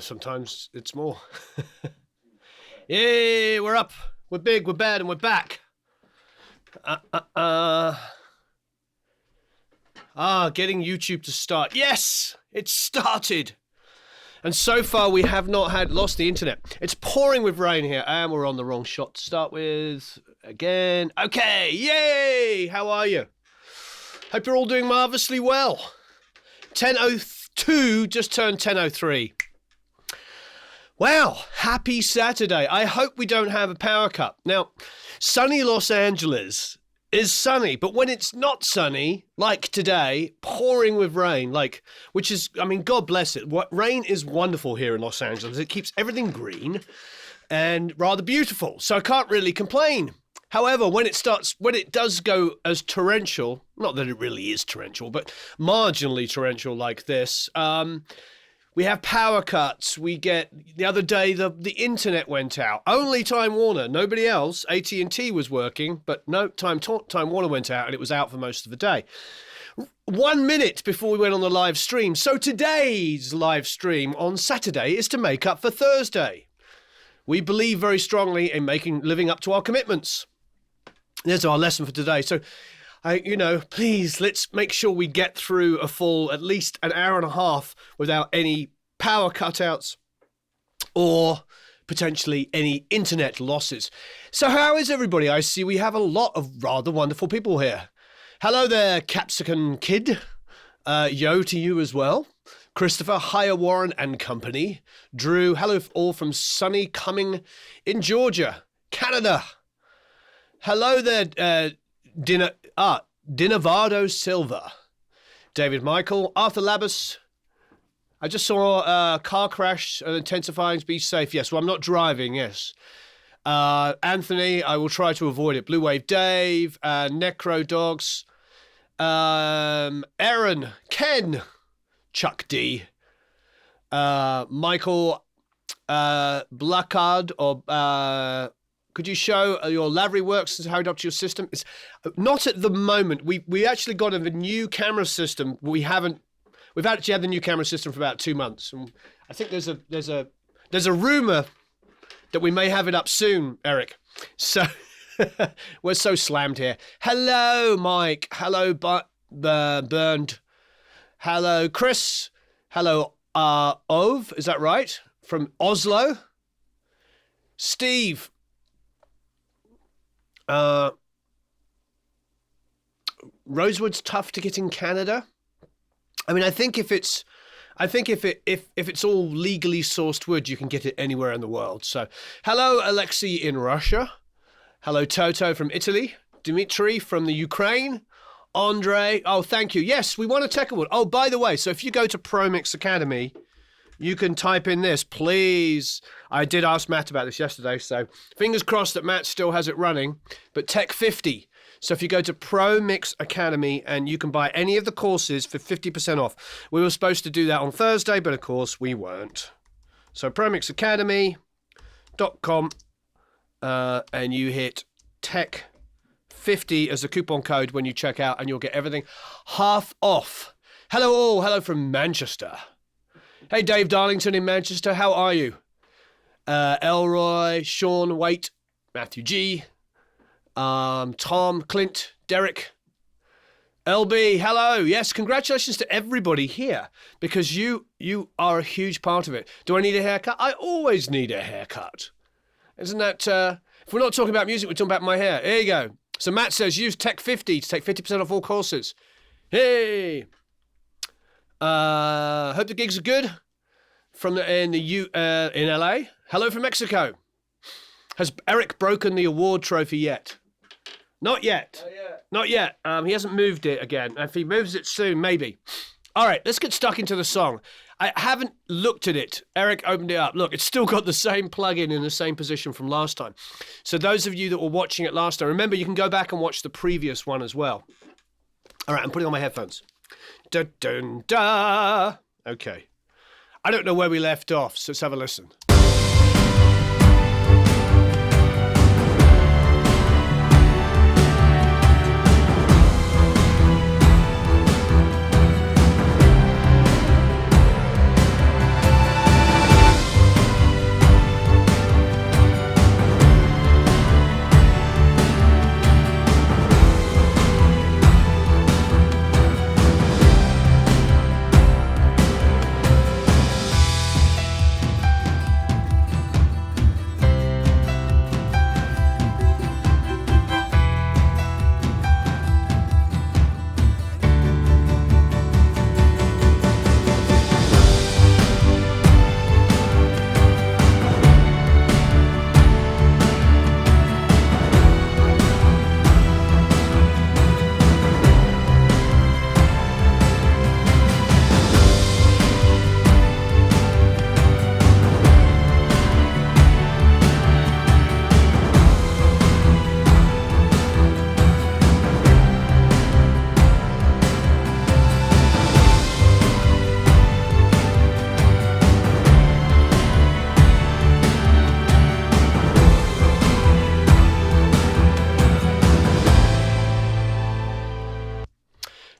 Sometimes it's more. Yay, we're up. We're big, we're bad, and we're back. Getting YouTube to start. Yes, it started. And so far we have not lost the internet. It's pouring with rain here, and we're on the wrong shot to start with. Again. Okay, yay! How are you? Hope you're all doing marvelously well. 10:02 just turned 10:03. Wow, happy Saturday. I hope we don't have a power cut. Now, sunny Los Angeles is sunny, but when it's not sunny, like today, pouring with rain, which is, I mean, God bless it. Rain is wonderful here in Los Angeles. It keeps everything green and rather beautiful, so I can't really complain. However, when it does go as torrential, not that it really is torrential, but marginally torrential like this, we have power cuts. The other day, the internet went out. Only Time Warner, nobody else. AT&T was working, but no, Time Warner went out, and it was out for most of the day. 1 minute before we went on the live stream. So today's live stream on Saturday is to make up for Thursday. We believe very strongly in living up to our commitments. There's our lesson for today. So, please, let's make sure we get through a full, at least an hour and a half without any power cutouts or potentially any internet losses. So how is everybody? I see we have a lot of rather wonderful people here. Hello there, Capsicum Kid. Yo to you as well. Christopher, Hire Warren and Company. Drew, hello all from sunny Cumming in Georgia, Canada. Hello there, Dinavado Silva. David Michael, Arthur Labus. I just saw a car crash intensifying. Be safe. Yes, well, I'm not driving. Yes. Anthony, I will try to avoid it. Blue Wave Dave, Necro Dogs. Aaron, Ken, Chuck D. Michael, Blackard, or... could you show your Lavery works and how it up to your system? It's not at the moment. We actually got a new camera system. We've actually had the new camera system for about 2 months. And I think there's a rumor that we may have it up soon, Eric. So we're so slammed here. Hello, Mike. Hello, Bernd. Hello, Chris. Hello, Ove. Is that right? From Oslo. Steve. Rosewood's tough to get in Canada. I mean, I think if it's all legally sourced wood, you can get it anywhere in the world. So, hello, Alexei in Russia. Hello, Toto from Italy. Dimitri from the Ukraine. Andre. Oh, thank you. Yes, we want a tech award. Oh, by the way, so if you go to ProMix Academy, you can type in this, please. I did ask Matt about this yesterday, so fingers crossed that Matt still has it running. But Tech 50. So if you go to ProMix Academy and you can buy any of the courses for 50% off. We were supposed to do that on Thursday, but of course we weren't. So ProMixAcademy.com and you hit Tech 50 as a coupon code when you check out, and you'll get everything half off. Hello all. Hello from Manchester. Hey, Dave Darlington in Manchester, how are you? Elroy, Sean, Waite, Matthew G, Tom, Clint, Derek, LB, hello. Yes, congratulations to everybody here, because you are a huge part of it. Do I need a haircut? I always need a haircut. Isn't that, if we're not talking about music, we're talking about my hair. Here you go. So Matt says, use Tech 50 to take 50% off all courses. Hey! Hope the gigs are good in LA. Hello from Mexico. Has Eric broken the award trophy yet? Not yet. Not yet. He hasn't moved it again. If he moves it soon, maybe. All right, let's get stuck into the song. I haven't looked at it. Eric opened it up. Look, it's still got the same plug-in in the same position from last time. So those of you that were watching it last time, remember you can go back and watch the previous one as well. All right, I'm putting on my headphones. Da, dun, da. Okay. I don't know where we left off, so let's have a listen.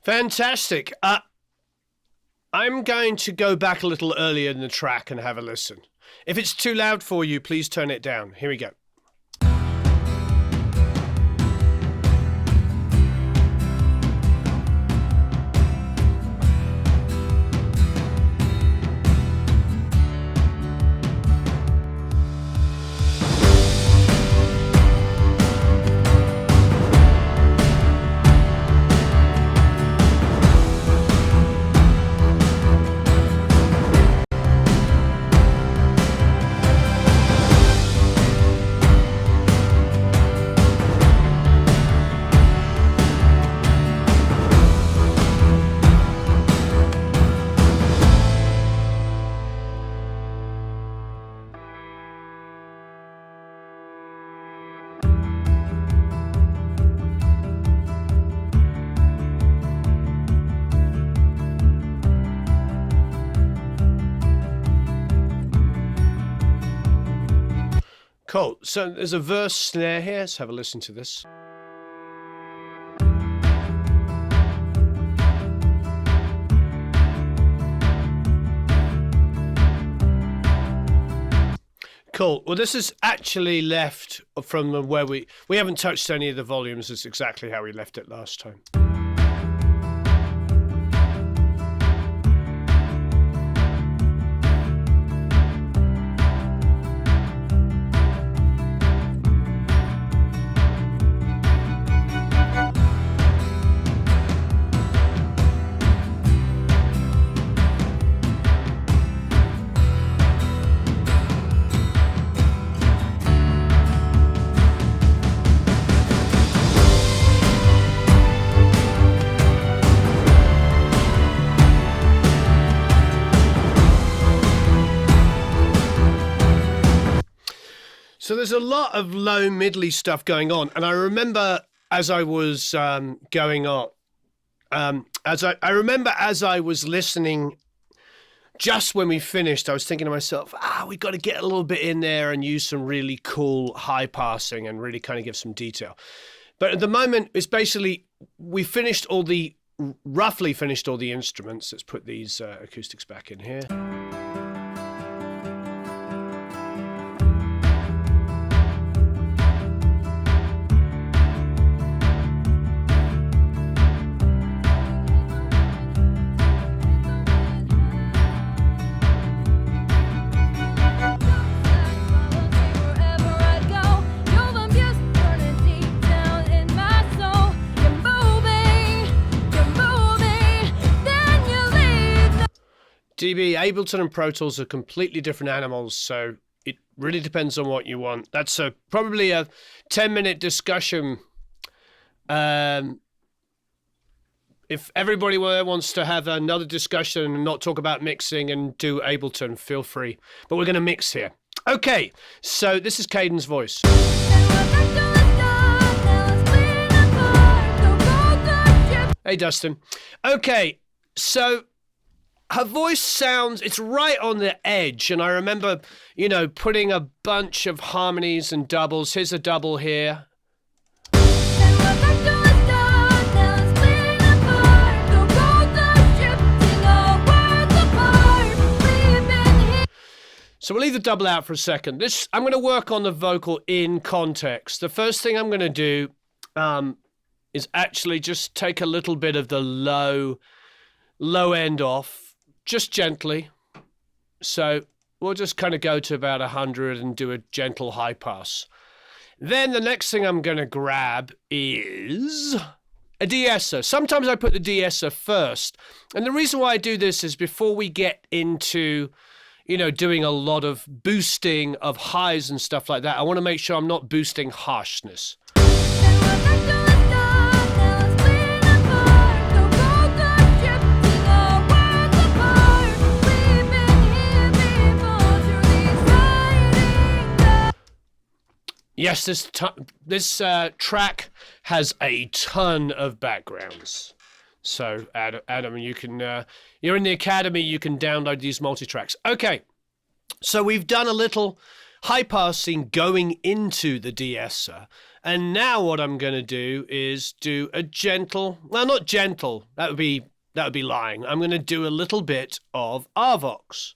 Fantastic. I'm going to go back a little earlier in the track and have a listen. If it's too loud for you, please turn it down. Here we go. Cool. So there's a verse snare here. Let's have a listen to this. Cool. Well, this is actually left from where we haven't touched any of the volumes. It's exactly how we left it last time. So there's a lot of low middly stuff going on, and I remember as I was going on, I remember as I was listening, just when we finished, I was thinking to myself, we've got to get a little bit in there and use some really cool high passing and really kind of give some detail. But at the moment, it's basically we roughly finished all the instruments. Let's put these acoustics back in here. DB, Ableton and Pro Tools are completely different animals, so it really depends on what you want. That's probably a 10-minute discussion. If everybody wants to have another discussion and not talk about mixing and do Ableton, feel free. But we're going to mix here. Okay, so this is Caden's voice. Hey, Dustin. Okay, so her voice sounds, it's right on the edge. And I remember, putting a bunch of harmonies and doubles. Here's a double here. So we'll leave the double out for a second. I'm going to work on the vocal in context. The first thing I'm going to do is actually just take a little bit of the low end off. Just gently. So we'll just kind of go to about 100 and do a gentle high pass. Then the next thing I'm going to grab is a de-esser. Sometimes I put the de-esser first. And the reason why I do this is before we get into, doing a lot of boosting of highs and stuff like that, I want to make sure I'm not boosting harshness. Yes, this track has a ton of backgrounds. So, Adam, you can you're in the academy. You can download these multi-tracks. Okay, so we've done a little high passing going into the de-esser. And now what I'm going to do is do a gentle, well, not gentle, that would be lying. I'm going to do a little bit of Arvox.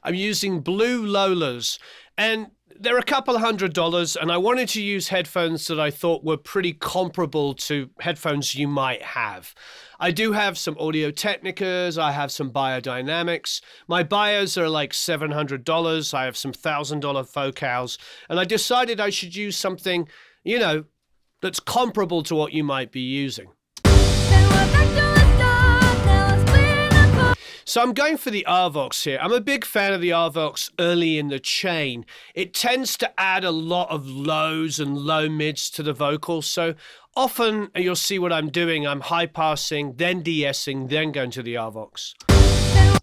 I'm using blue Lolas, and they're a couple $100, and I wanted to use headphones that I thought were pretty comparable to headphones you might have. I do have some Audio Technicas, I have some Biodynamics. My bios are like $700, I have some $1,000 Focals, and I decided I should use something, you know, that's comparable to what you might be using. So I'm going for the Arvox here. I'm a big fan of the Arvox early in the chain. It tends to add a lot of lows and low mids to the vocals. So often you'll see what I'm doing. I'm high passing, then de-essing, then going to the Arvox.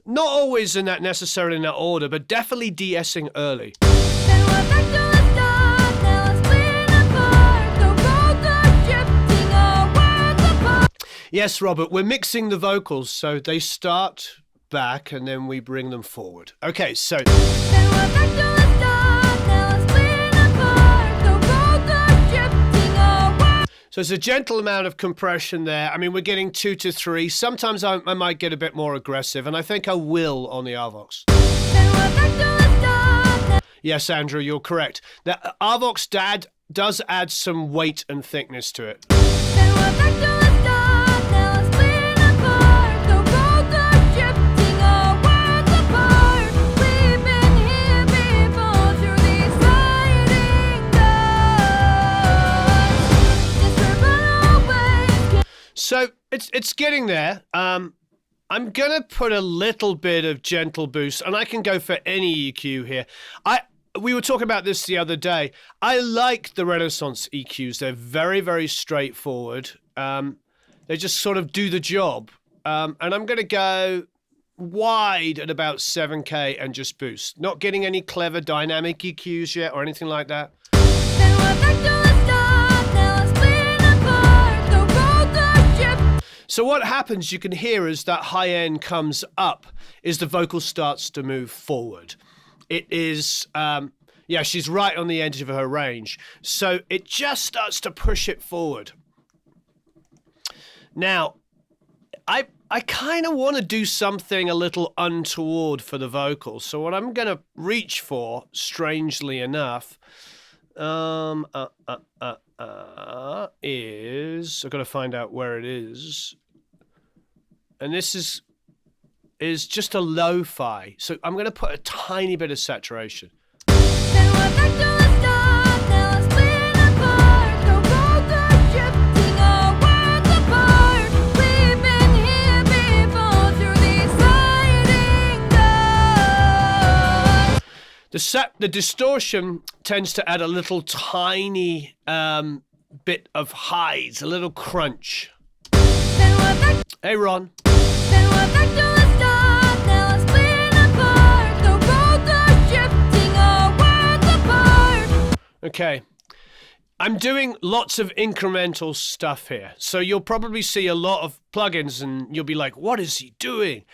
Not always in that necessarily in that order, but definitely de-essing early. Yes, Robert, we're mixing the vocals, so they start back and then we bring them forward. Okay, so it's a gentle amount of compression there. I mean, we're getting 2 to 3. Sometimes I might get a bit more aggressive, and I think I will on the Arvox. Yes, Andrew, you're correct. The Arvox does add some weight and thickness to it. So it's getting there. I'm going to put a little bit of gentle boost, and I can go for any EQ here. We were talking about this the other day. I like the Renaissance EQs. They're very, very straightforward. They just sort of do the job. And I'm going to go wide at about 7K and just boost. Not getting any clever dynamic EQs yet or anything like that. So what happens, you can hear as that high end comes up, is the vocal starts to move forward. It is, yeah, she's right on the edge of her range. So it just starts to push it forward. Now, I kind of want to do something a little untoward for the vocals. So what I'm going to reach for, strangely enough, is, I've got to find out where it is. And this is just a lo-fi. So I'm going to put a tiny bit of saturation. The distortion tends to add a little tiny bit of highs, a little crunch. Hey, Ron. Okay. I'm doing lots of incremental stuff here. So you'll probably see a lot of plugins and you'll be like, what is he doing?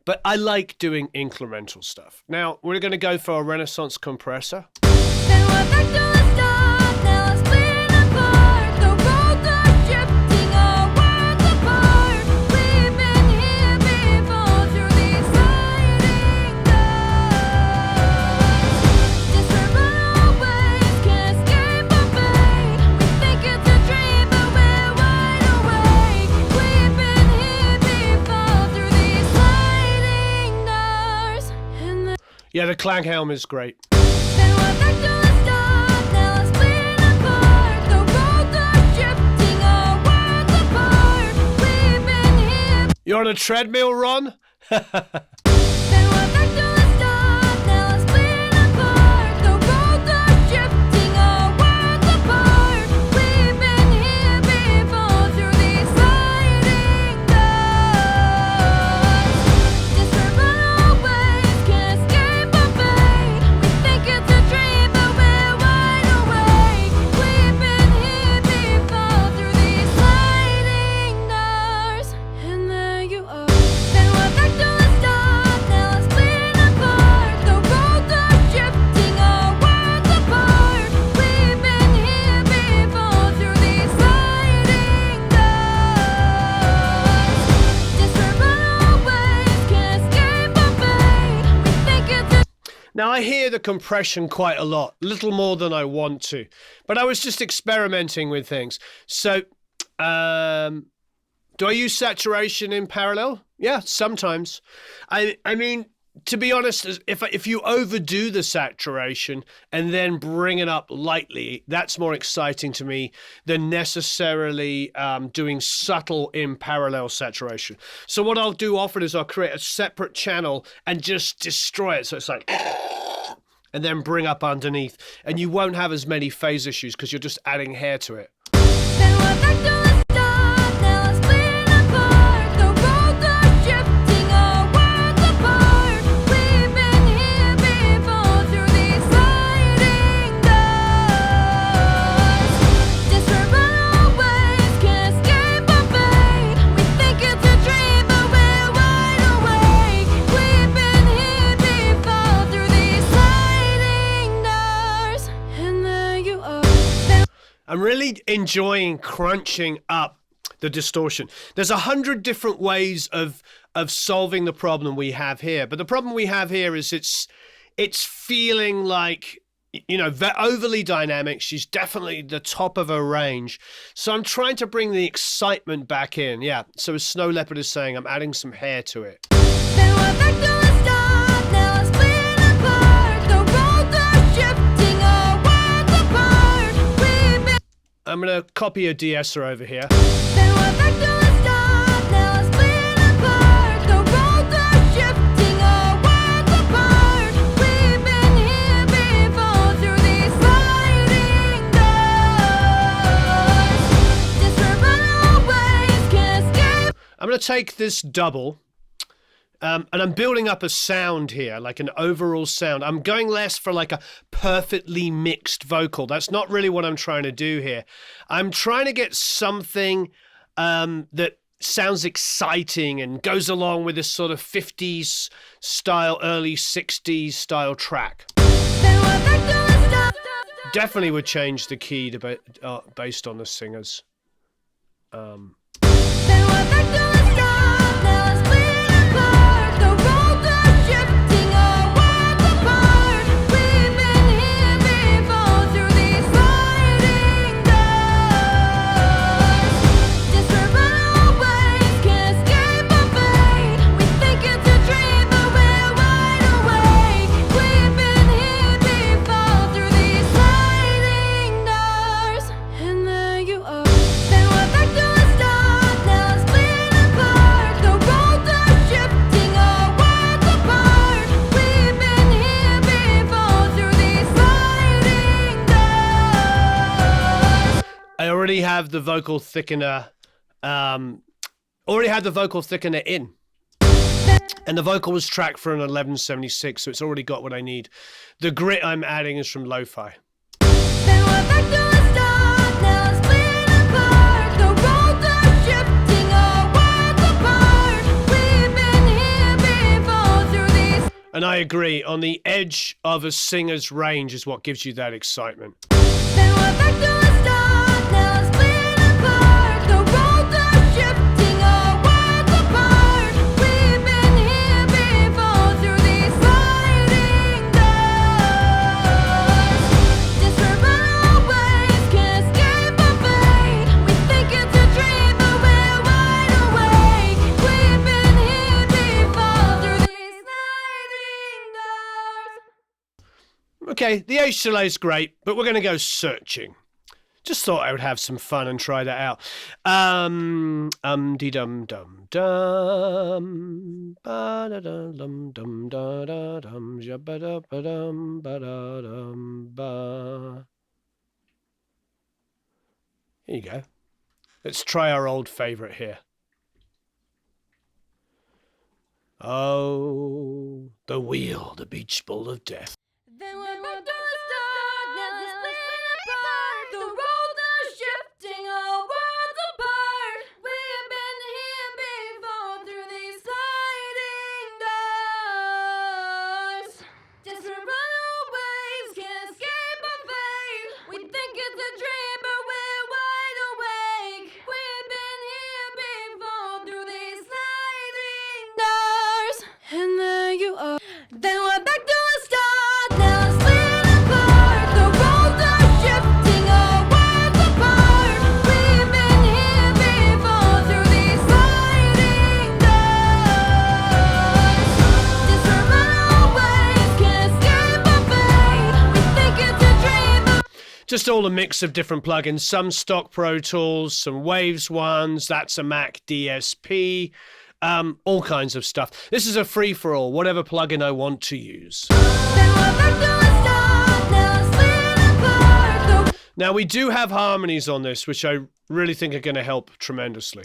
But I like doing incremental stuff. Now, we're going to go for a Renaissance compressor. Yeah, the Klanghelm is great. You're on a treadmill, Ron? Now, I hear the compression quite a lot, little more than I want to, but I was just experimenting with things. So, do I use saturation in parallel? Yeah, sometimes. I mean, to be honest, if you overdo the saturation and then bring it up lightly, that's more exciting to me than necessarily doing subtle in parallel saturation. So what I'll do often is I'll create a separate channel and just destroy it. So it's like, and then bring up underneath. And you won't have as many phase issues because you're just adding hair to it. I'm really enjoying crunching up the distortion. There's 100 different ways of solving the problem we have here, but the problem we have here is it's feeling like, you know, overly dynamic. She's definitely the top of her range. So I'm trying to bring the excitement back in. Yeah. So as Snow Leopard is saying, I'm adding some hair to it. I'm going to copy a de-esser over here. I'm going to take this double, and I'm building up a sound here, like an overall sound. I'm going less for like a perfectly mixed vocal. That's not really what I'm trying to do here. I'm trying to get something that sounds exciting and goes along with this sort of 50s style, early 60s style track. Definitely would change the key to based on the singers. I already have the vocal thickener, in. And the vocal was tracked for an 1176, so it's already got what I need. The grit I'm adding is from lo-fi. And I agree, on the edge of a singer's range is what gives you that excitement. Okay, the H delay is great, but we're going to go searching. Just thought I would have some fun and try that out. Dee dum dum dum, ba da dum dum da da dum, ja ba da dum ba da dum ba. Here you go. Let's try our old favorite here. Oh, the wheel, the beach ball of death. Then we're back to the start, now it's split apart. The roads are shifting, our worlds apart. We have been here before through these sliding doors. Desperate runaways can't escape our fate. We think it's a dream, but we're wide awake. We've been here before through these sliding doors. And there you are. Then we're back to the start. just all a mix of different plugins. Some stock Pro Tools, some Waves ones. That's a Mac DSP. All kinds of stuff. This is a free-for-all, whatever plugin I want to use. Now, we do have harmonies on this, which I really think are going to help tremendously.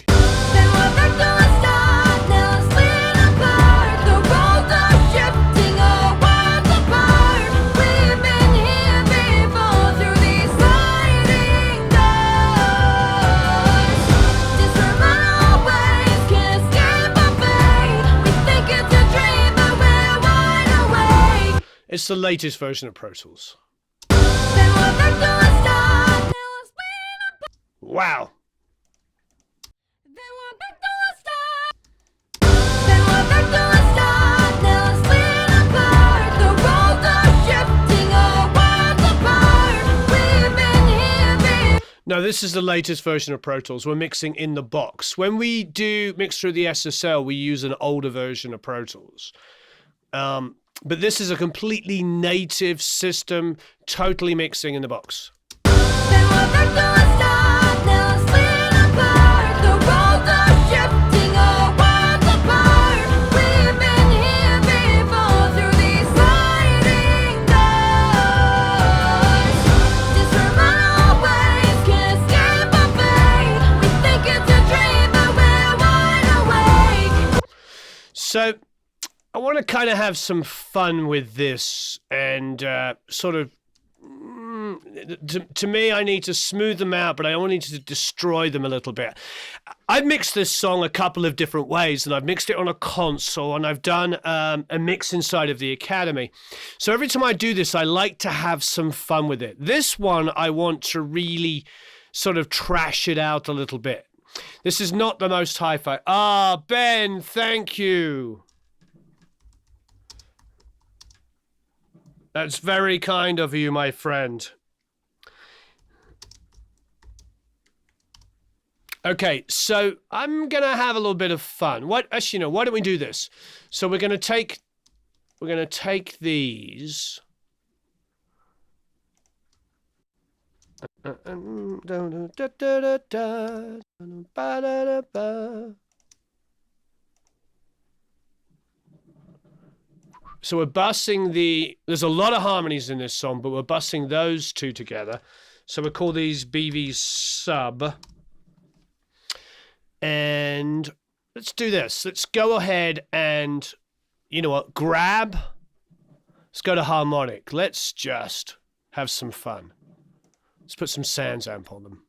It's the latest version of Pro Tools. Wow. No, this is the latest version of Pro Tools. We're mixing in the box. When we do mix through the SSL, we use an older version of Pro Tools. But this is a completely native system, totally mixing in the box. So I want to kind of have some fun with this and sort of, to me, I need to smooth them out, but I only need to destroy them a little bit. I've mixed this song a couple of different ways, and I've mixed it on a console, and I've done a mix inside of the Academy. So every time I do this, I like to have some fun with it. This one, I want to really sort of trash it out a little bit. This is not the most hi-fi. Ah, Ben, thank you. That's very kind of you, my friend. Okay, so I'm gonna have a little bit of fun. Actually, no, why don't we do this? So we're gonna take these. So we're bussing there's a lot of harmonies in this song, but we're bussing those two together. So we call these BV sub. And let's do this. Let's go ahead and, you know what, let's go to harmonic. Let's just have some fun. Let's put some Sans amp on them.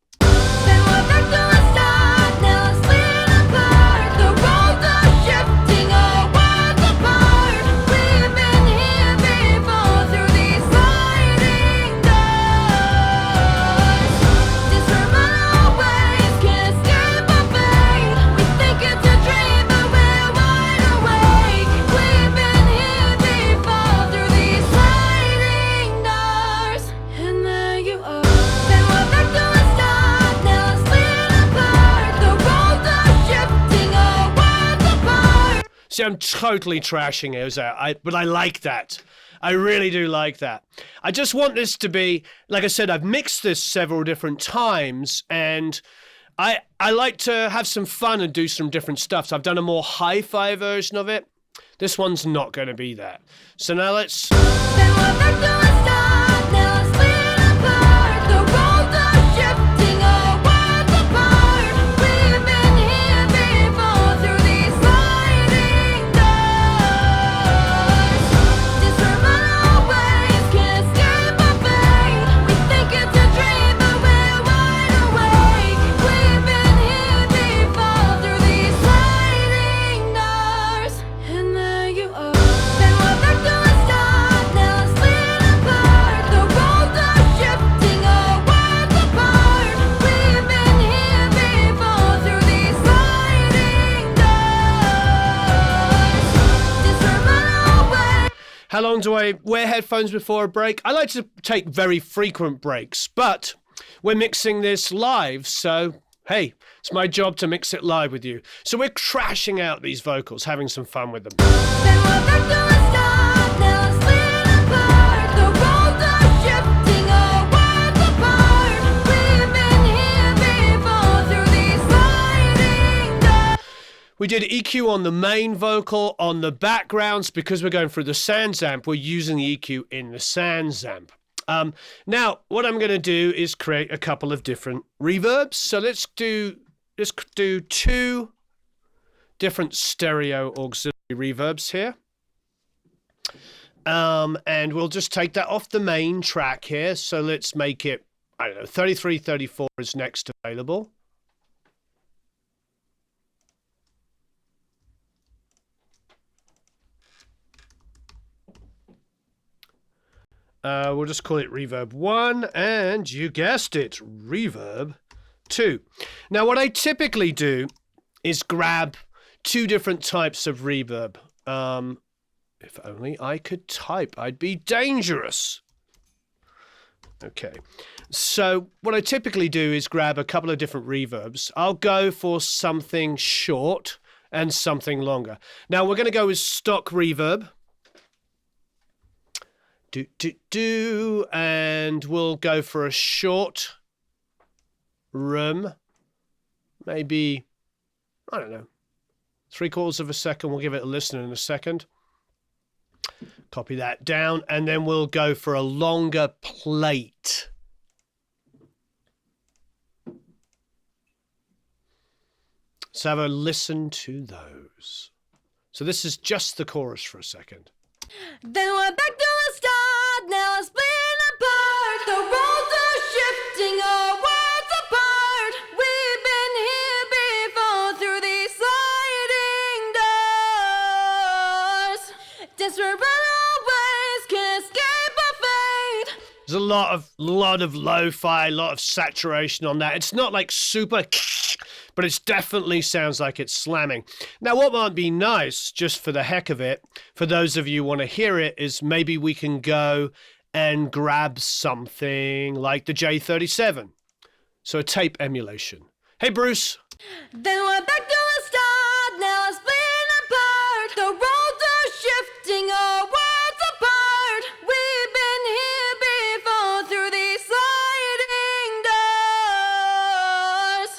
See, I'm totally trashing it, but I like that. I really do like that. I just want this to be, like I said, I've mixed this several different times, and I like to have some fun and do some different stuff. So I've done a more hi-fi version of it. This one's not going to be that. So now let's... How long do I wear headphones before a break? I like to take very frequent breaks, but we're mixing this live, so hey, it's my job to mix it live with you. So we're crashing out these vocals, having some fun with them. We did EQ on the main vocal, on the backgrounds. Because we're going through the Sans amp, we're using the EQ in the Sans amp. Now, what I'm going to do is create a couple of different reverbs. So let's do 2 different stereo auxiliary reverbs here. And we'll just take that off the main track here. So let's make it, I don't know, 33, 34 is next available. We'll just call it reverb 1, and you guessed it, reverb 2. Now, what I typically do is grab 2 different types of reverb. If only I could type, I'd be dangerous. Okay, so what I typically do is grab a couple of different reverbs. I'll go for something short and something longer. Now, we're going to go with stock reverb. And we'll go for a short room, maybe, I don't know, 3/4 of a second. We'll give it a listen in a second. Copy that down, and then we'll go for a longer plate. Let's have a listen to those. So this is just the chorus for a second. Then we're back to the start, now I'm splitting apart. The roads are shifting, our worlds apart. We've been here before through these sliding doors. Desperate runaways can't escape our fate. There's a lot of lo-fi, a lot of saturation on that. It's not like super, but it definitely sounds like it's slamming. Now, what might be nice, just for the heck of it, for those of you who want to hear it, is maybe we can go and grab something like the J37. So a tape emulation. Hey, Bruce. Then we're back to the start, now I'm splitting apart. The roads are shifting, our worlds apart. We've been here before through these sliding doors.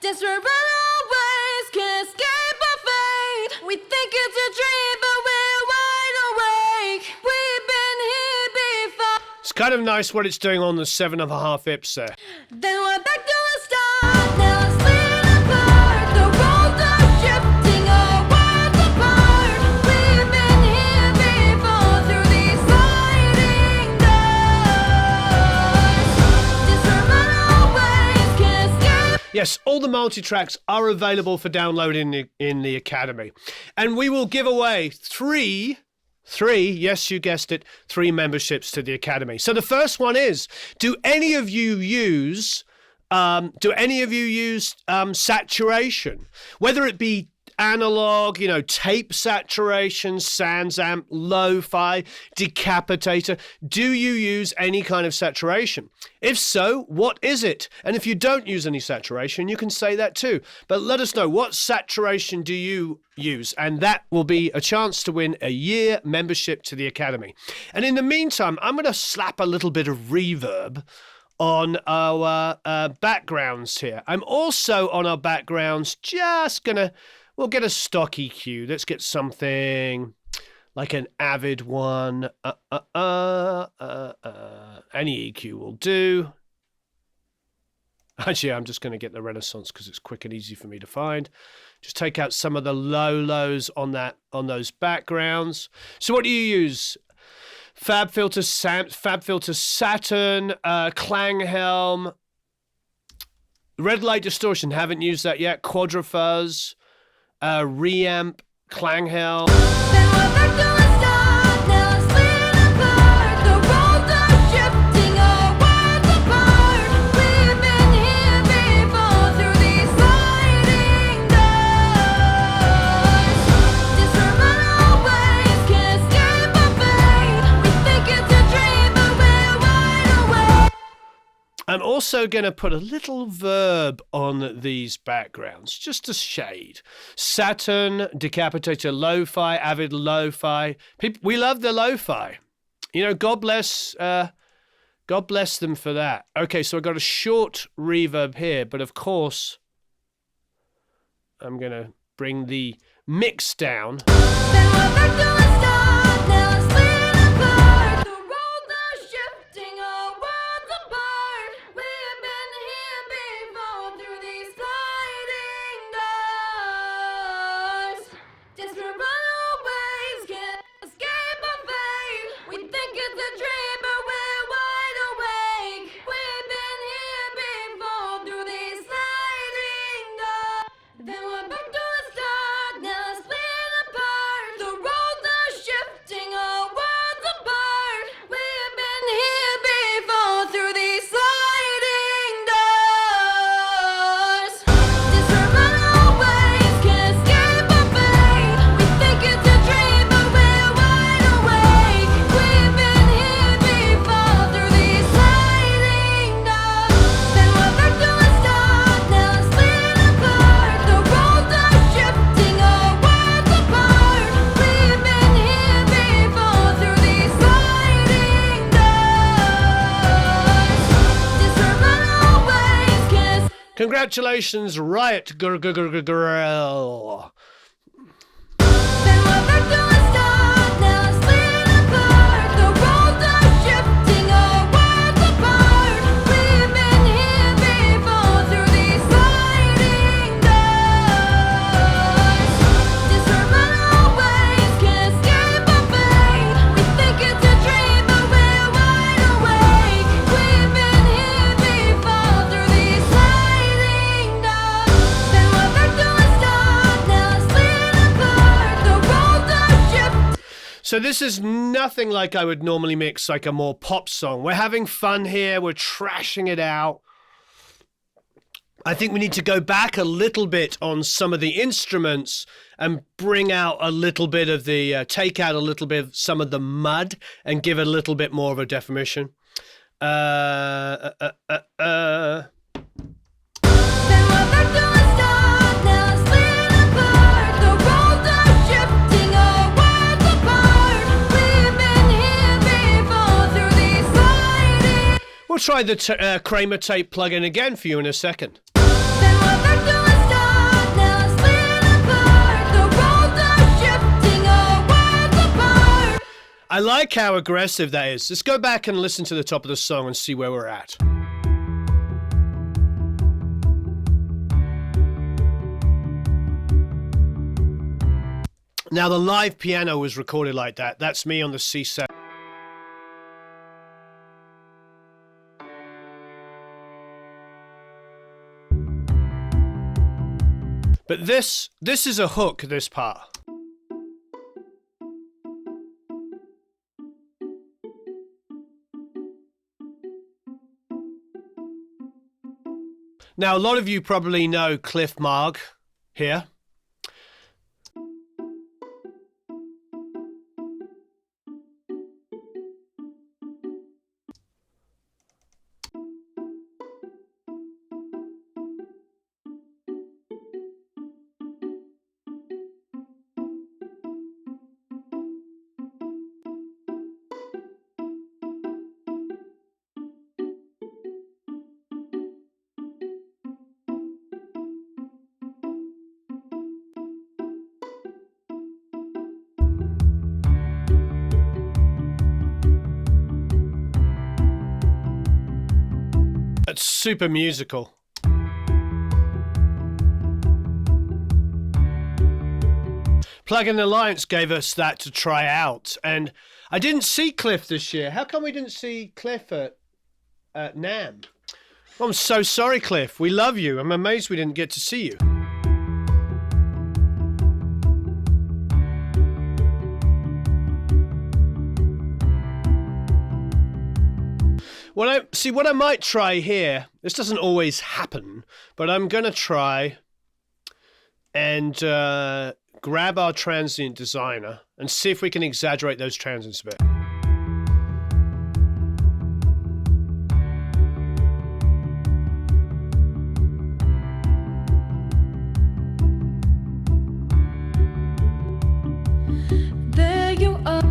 Desperate runaways can't escape our fate. We think it's a dream, but we're wide awake. We've been here before. It's kind of nice what it's doing on the 7.5 IPS there. Then we're back to the start, now I'm splitting apart. The roads are shifting, our worlds apart. We've been here before through these sliding doors. Distant runaways can't escape. Yes, all the multi-tracks are available for download in the Academy. And we will give away three, yes, you guessed it, 3 memberships to the Academy. So the first one is, do any of you use saturation? Whether it be analog, tape saturation, Sans amp, lo-fi, decapitator, do you use any kind of saturation? If so, what is it? And if you don't use any saturation, you can say that too. But let us know, what saturation do you use? And that will be a chance to win a year membership to the Academy. And in the meantime, I'm going to slap a little bit of reverb on our backgrounds here. I'm also on our backgrounds we'll get a stock EQ. Let's get something like an Avid one. Any EQ will do. Actually, I'm just going to get the Renaissance because it's quick and easy for me to find. Just take out some of the lows on those backgrounds. So what do you use? FabFilter Saturn, Klanghelm, Red Light Distortion. Haven't used that yet. Quadrafuzz. Reamp, Klanghelm. Then we're back to the start, now I'm splitting apart. The roads are shifting, our worlds apart. We've been here before through these sliding doors. Distant runaways can't escape our fate. We think it's a dream, but we're wide awake. I'm also going to put a little verb on these backgrounds, just a shade. Saturn, Decapitator, Lo-Fi, Avid Lo-Fi. We love the Lo-Fi. God bless them for that. Okay, so I've got a short reverb here, but of course, I'm going to bring the mix down. Then we're back to a start, now it's split apart. The roads are shifting, our worlds apart. We've been here before through these sliding doors. Desperate runaways can't escape our fate. We think it's a dream, but we're wide awake. We've been here before through these sliding doors. Then we're back to a start, now it's split apart. The roads are shifting, our worlds apart. We've been here before through these sliding doors. Desperate runaways can't escape our fate. We think it's a dream, but we're wide awake. We've been here before through these sliding doors. Then we're back to a start, now it's split apart. The roads are shifting, our worlds apart. We've been here before through these sliding doors. Desperate runaways can't. Congratulations, Riot Girl. Then we're back to a start, now it's split apart. The roads are shifting, our worlds apart. We've been here before through these sliding doors. Desperate runaways can't escape our fate. We think it's a dream, but we're wide awake. We've been here before through these sliding doors. Then we're back to a start, now it's split apart. The roads are shifting. So this is nothing like I would normally mix like a more pop song. We're having fun here. We're trashing it out. I think we need to go back a little bit on some of the instruments and bring out a little bit of the, take out a little bit of some of the mud and give it a little bit more of a definition. Then we're back to a start, now it's split apart. The roads are shifting, our worlds apart. We've been here before through these sliding. We'll try the Kramer tape plugin again for you in a second. Then we're back to a start, now it's split apart. The roads are shifting, our worlds apart. I like how aggressive that is. Let's go back and listen to the top of the song and see where we're at. Now, the live piano was recorded like that. That's me on the C7. But this is a hook, this part. Now, a lot of you probably know Cliff Marg here. It's super musical. Plugin Alliance gave us that to try out, and I didn't see Cliff this year. How come we didn't see Cliff at NAMM? I'm so sorry, Cliff. We love you. I'm amazed we didn't get to see you. What I might try here, this doesn't always happen, but I'm going to try and grab our transient designer and see if we can exaggerate those transients a bit. There you are.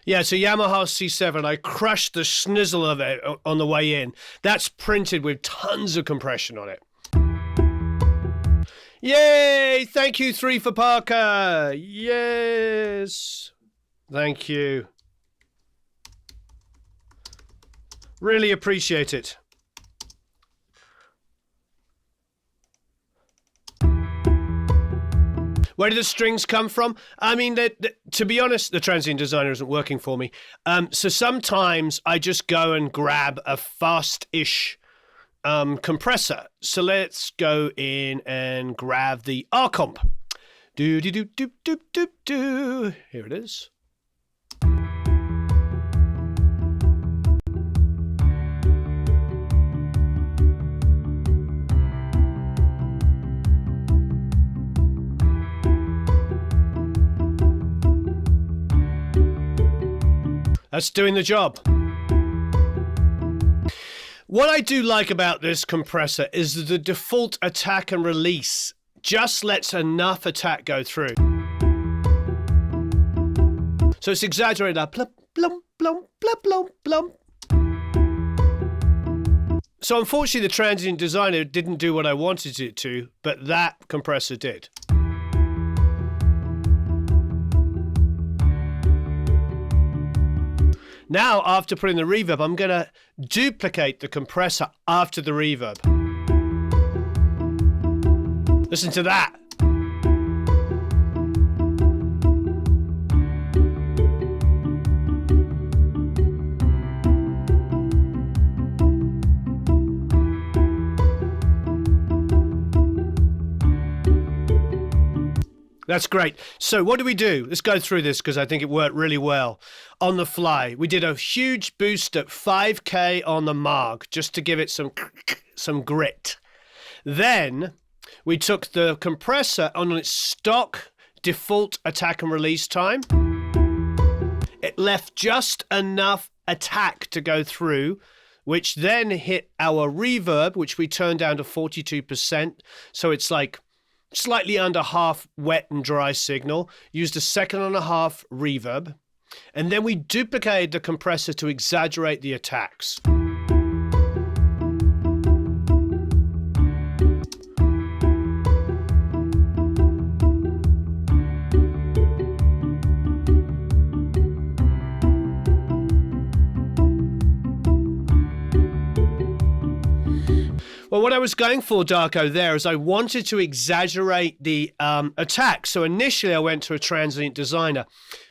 Yeah, so Yamaha C7, I crushed the schnizzle of it on the way in. That's printed with tons of compression on it. Yay! Thank you, 3 for Parker. Yes. Thank you. Really appreciate it. Where do the strings come from? I mean, to be honest, the transient designer isn't working for me. So sometimes I just go and grab a fast-ish compressor. So let's go in and grab the R-Comp. Here it is. That's doing the job. What I do like about this compressor is that the default attack and release just lets enough attack go through. So it's exaggerated. Plump, plump, plump, plump, plump, plump. So unfortunately, the transient designer didn't do what I wanted it to, but that compressor did. Now, after putting the reverb, I'm going to duplicate the compressor after the reverb. Listen to that. That's great. So what do we do? Let's go through this because I think it worked really well. On the fly, we did a huge boost at 5K on the marg just to give it some grit. Then we took the compressor on its stock default attack and release time. It left just enough attack to go through, which then hit our reverb, which we turned down to 42%. So it's like slightly under half wet and dry signal, used a 1.5 seconds reverb, and then we duplicated the compressor to exaggerate the attacks. Well, what I was going for, Darko, there is I wanted to exaggerate the attack. So initially I went to a transient designer,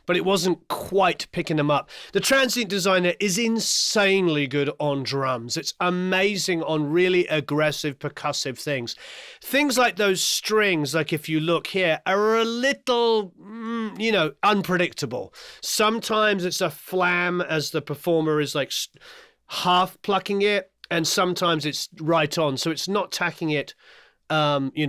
but it wasn't quite picking them up. The transient designer is insanely good on drums. It's amazing on really aggressive percussive things. Things like those strings, like if you look here, are a little, unpredictable. Sometimes it's a flam as the performer is like half plucking it. And sometimes it's right on, so it's not tacking it, I'm going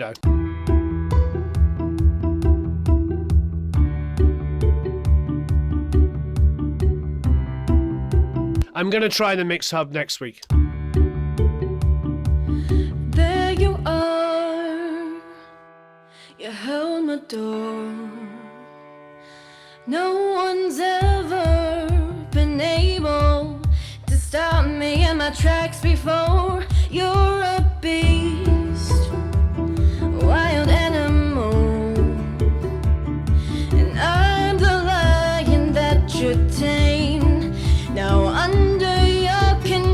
to try the mix hub next week. There you are, you held my door. No one's ever been able to stop me in my tracks before. You're a beast, wild animal, and I'm the lion that you tame. Now under your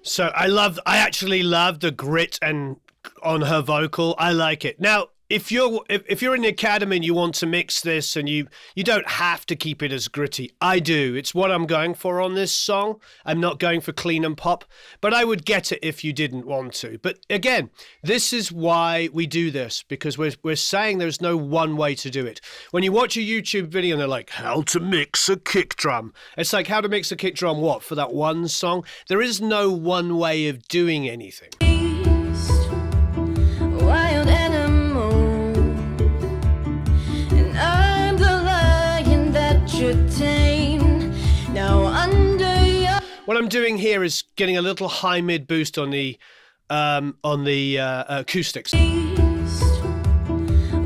So I actually love the grit and on her vocal. I like it. Now, if you're in the academy and you want to mix this and you don't have to keep it as gritty. I do. It's what I'm going for on this song. I'm not going for clean and pop, but I would get it if you didn't want to. But again, this is why we do this, because we're saying there's no one way to do it. When you watch a YouTube video and they're like, how to mix a kick drum. It's like, how to mix a kick drum what? For that one song? There is no one way of doing anything. beast, wild animal, and I'm the lion that you tame. Now under your What I'm doing here is getting a little high mid boost on the acoustics. beast,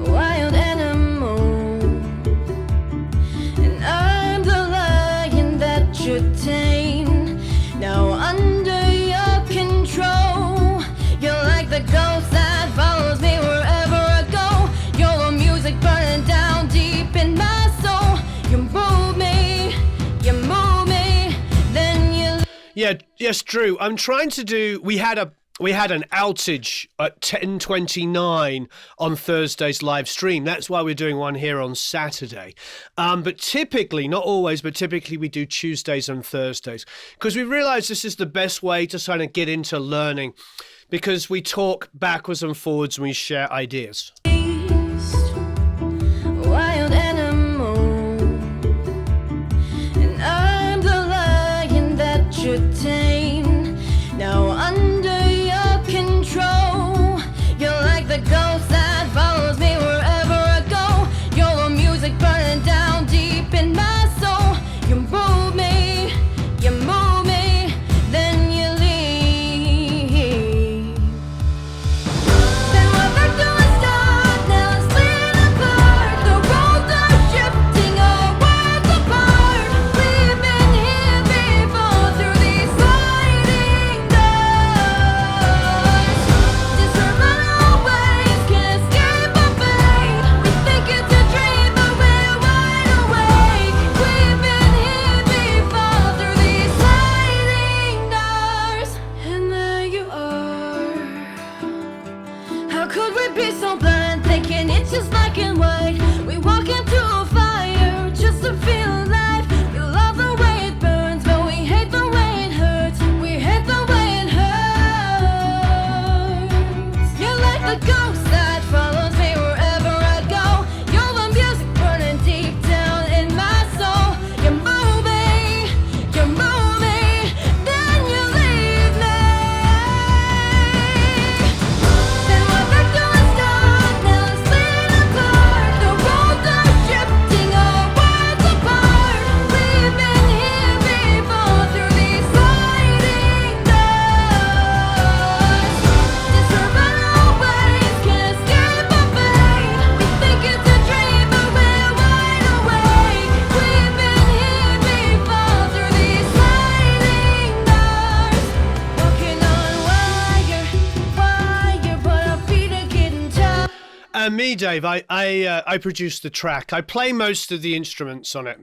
wild animal, and I'm the lion Yeah, yes, Drew. I'm trying to do. We had an outage at 10:29 on Thursday's live stream. That's why we're doing one here on Saturday. But typically, not always, but typically we do Tuesdays and Thursdays because we realize this is the best way to kind of get into learning because we talk backwards and forwards and we share ideas. Wild animal, and I'm the lion that you tame. Now under your control, you're like the ghost that follows me wherever I go. You're the music burning down deep in my soul. You move me, then you leave. Then we're back to a start, now it's split apart. The roads are shifting, our worlds apart. We've been here before through these sliding doors. Discernible ways can't escape our fate. We think it's a dream, but we're wide awake. We've been here before through these sliding doors. And there you are. How could we be so blind, thinking it's just black and white? We walk into a fire just to feel alive. We love the way it burns, but we hate the way it hurts. We hate the way it hurts. You're like the ghost that follows me wherever I go. You're the music burning deep down in my soul. You move me, then you leave me. Then we're back to a start, now it's split apart. The roads are shifting, our worlds apart. We've been here before through these sliding doors. Discernible ways can't escape our fate. We think it's a dream, but we're wide awake. We've been here before through these sliding doors. Walking on wire, but our feet are getting tired. Me, Dave. I produce the track. I play most of the instruments on it.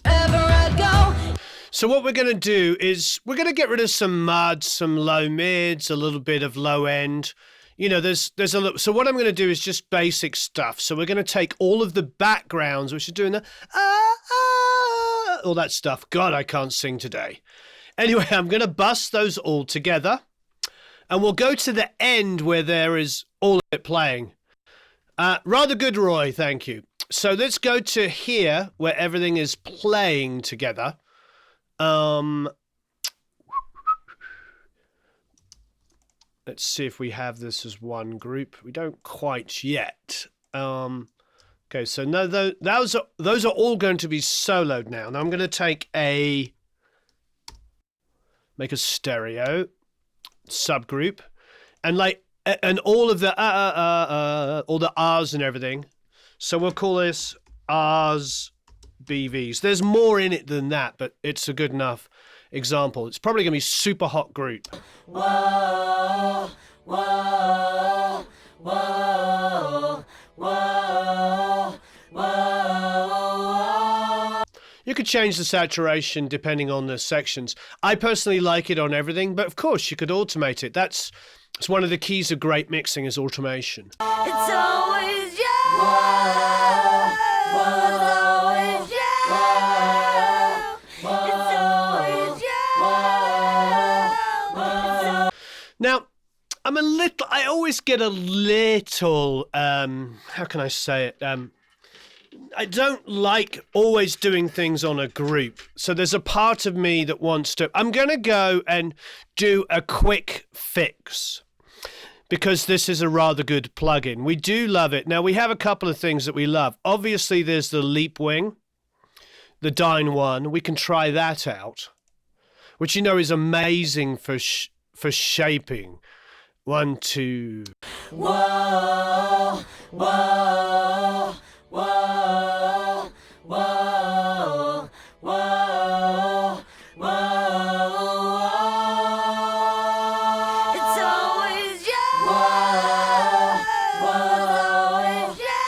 Wherever I go. So what we're going to do is we're going to get rid of some muds, some low mids, a little bit of low end. You know, there's a little. So what I'm going to do is just basic stuff. So we're going to take all of the backgrounds, which is doing the all that stuff. God, I can't sing today. Anyway, I'm going to bust those all together, and we'll go to the end where there is all of it playing. Rather good, Roy. Thank you. So let's go to here where everything is playing together. Let's see if we have this as one group. We don't quite yet. Okay, so no, those are all going to be soloed now. Now I'm going to make a stereo subgroup, and all of the all the R's and everything. So we'll call this R's BVs. There's more in it than that, but it's a good enough example. It's probably going to be super hot group. Whoa, whoa, whoa, whoa, whoa. You could change the saturation depending on the sections. I personally like it on everything, but of course you could automate it. It's one of the keys of great mixing is automation. It's always you. Whoa, whoa, it's always you. Whoa, it's always you. Whoa. Now, I always get a little, how can I say it? I don't like always doing things on a group. So there's a part of me that wants to, I'm going to go and do a quick fix because this is a rather good plugin. We do love it. Now we have a couple of things that we love. Obviously there's the Leap Wing, the Dyn one. We can try that out, which you know is amazing for shaping. 1, 2. Whoa, whoa, whoa, whoa, whoa, whoa. It's always you. Whoa, whoa, it's always you.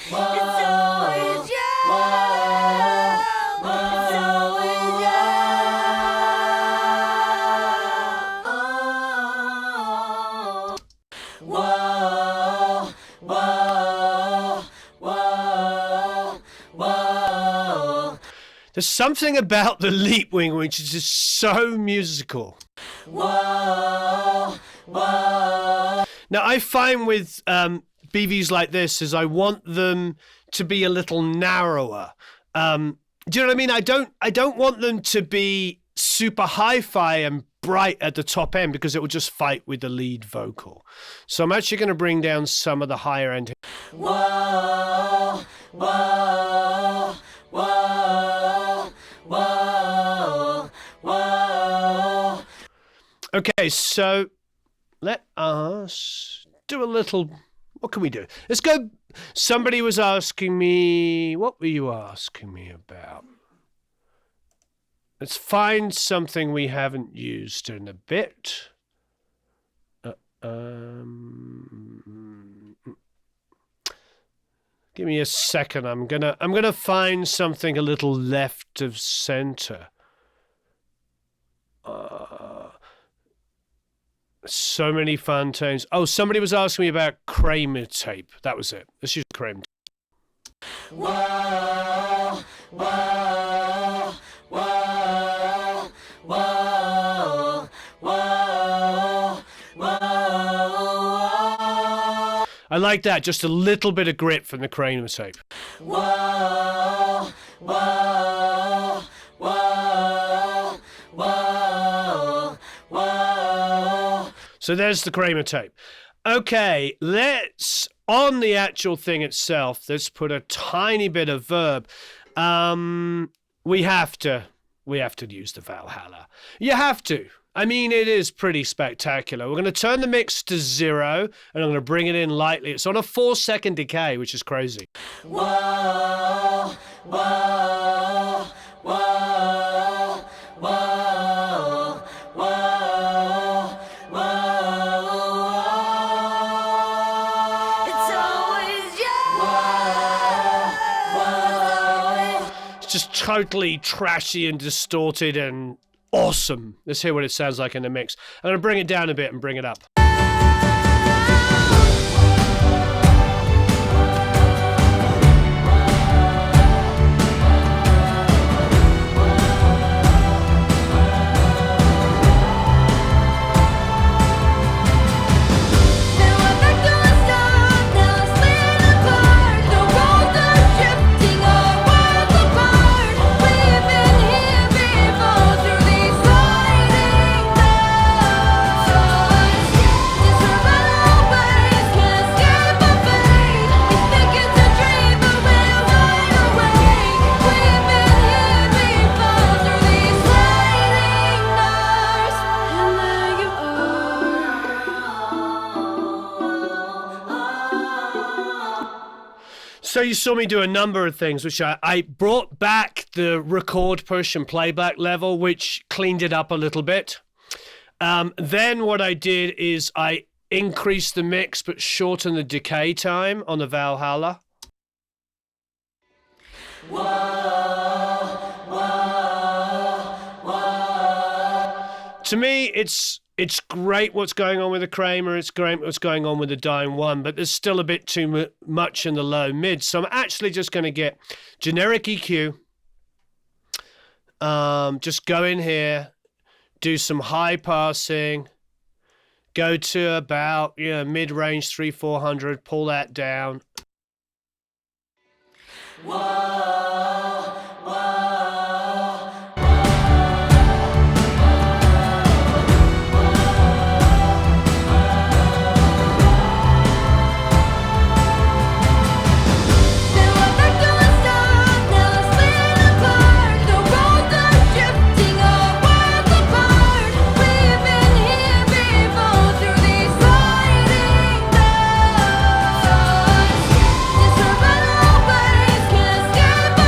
Whoa, it's always you. Whoa, it's always you. Whoa, whoa, whoa, whoa. There's something about the leap wing which is just so musical. Whoa, whoa. Now, I find with BVs like this is I want them to be a little narrower. Do you know what I mean? I don't want them to be super hi-fi and bright at the top end because it will just fight with the lead vocal. So I'm actually going to bring down some of the higher end. Whoa, whoa, whoa, whoa, whoa. Okay, so let us do a little... What can we do? Let's go... Somebody was asking me... What were you asking me about? Let's find something we haven't used in a bit. Give me a second. I'm gonna find something a little left of center. So many fun tones. Oh, somebody was asking me about Kramer tape. That was it. Let's use Kramer tape. Whoa, whoa, whoa, whoa, whoa, whoa. I like that. Just a little bit of grit from the Kramer tape. Whoa, whoa, whoa, whoa, whoa. So there's the Kramer tape. Okay, let's, on the actual thing itself, let's put a tiny bit of verb. We have to use the Valhalla. You have to. I mean, it is pretty spectacular. We're going to turn the mix to 0, and I'm going to bring it in lightly. It's on a 4-second decay, which is crazy. Whoa, whoa, whoa, whoa, whoa, whoa. It's always you. Whoa, whoa. It's just totally trashy and distorted and awesome. Let's hear what it sounds like in the mix. I'm going to bring it down a bit and bring it up. So you saw me do a number of things, which I brought back the record, push, and playback level, which cleaned it up a little bit. Then what I did is I increased the mix, but shortened the decay time on the Valhalla. whoa, whoa, whoa. To me, it's great what's going on with the Kramer. It's great what's going on with the Dyne 1, but there's still a bit too much in the low mid. So I'm actually just going to get generic EQ. Just go in here, do some high passing, go to about mid-range 300-400, pull that down. Whoa, whoa. Escape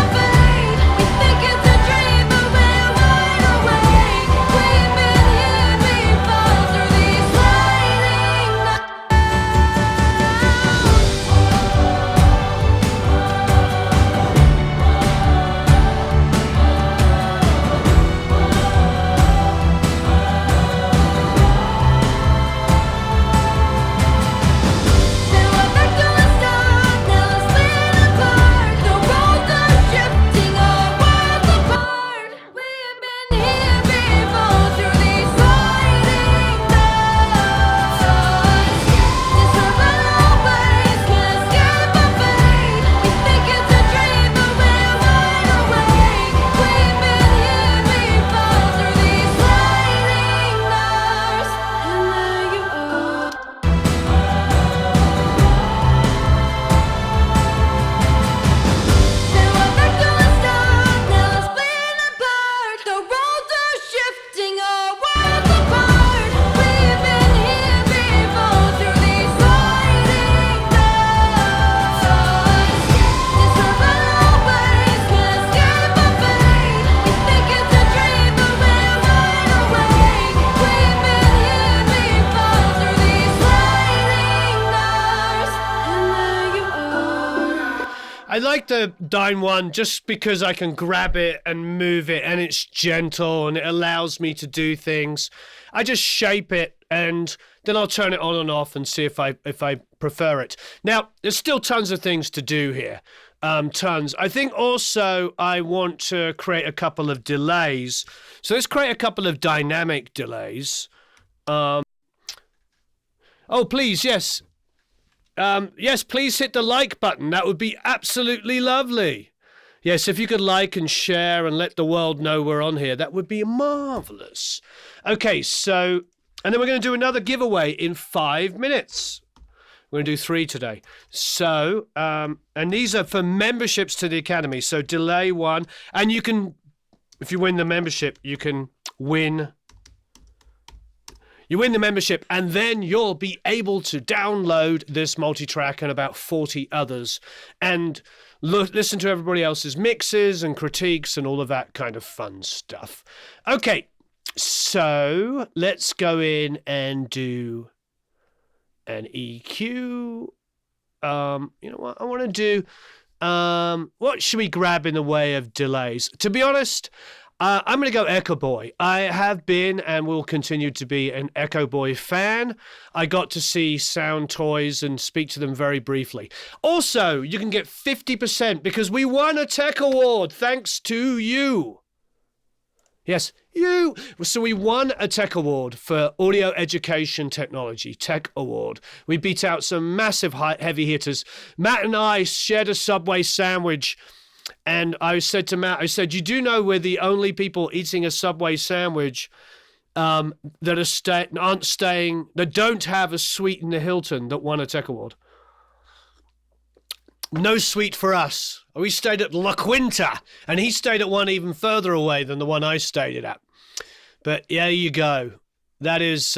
I like the Dyne one just because I can grab it and move it, and it's gentle and it allows me to do things. I just shape it and then I'll turn it on and off and see if I prefer it. Now, there's still tons of things to do here. Tons. I think also I want to create a couple of delays. So let's create a couple of dynamic delays. Oh, please, yes. Yes, please hit the like button. That would be absolutely lovely. Yes, if you could like and share and let the world know we're on here, that would be marvelous. Okay, so, and then we're going to do another giveaway in 5 minutes. We're going to do 3 today. So, and these are for memberships to the Academy. So delay 1, and you can, if you win the membership, you can win. You win the membership, and then you'll be able to download this multi-track and about 40 others and listen to everybody else's mixes and critiques and all of that kind of fun stuff. Okay, so let's go in and do an EQ. You know what I want to do? What should we grab in the way of delays? To be honest, I'm going to go Echo Boy. I have been and will continue to be an Echo Boy fan. I got to see Sound Toys and speak to them very briefly. Also, you can get 50% because we won a tech award thanks to you. Yes, you. So we won a tech award for audio education technology, tech award. We beat out some massive heavy hitters. Matt and I shared a Subway sandwich. And I said to Matt, I said, you do know we're the only people eating a Subway sandwich that don't have a suite in the Hilton that won a tech award. No suite for us. We stayed at La Quinta, and he stayed at one even further away than the one I stayed at. But yeah, you go. That is...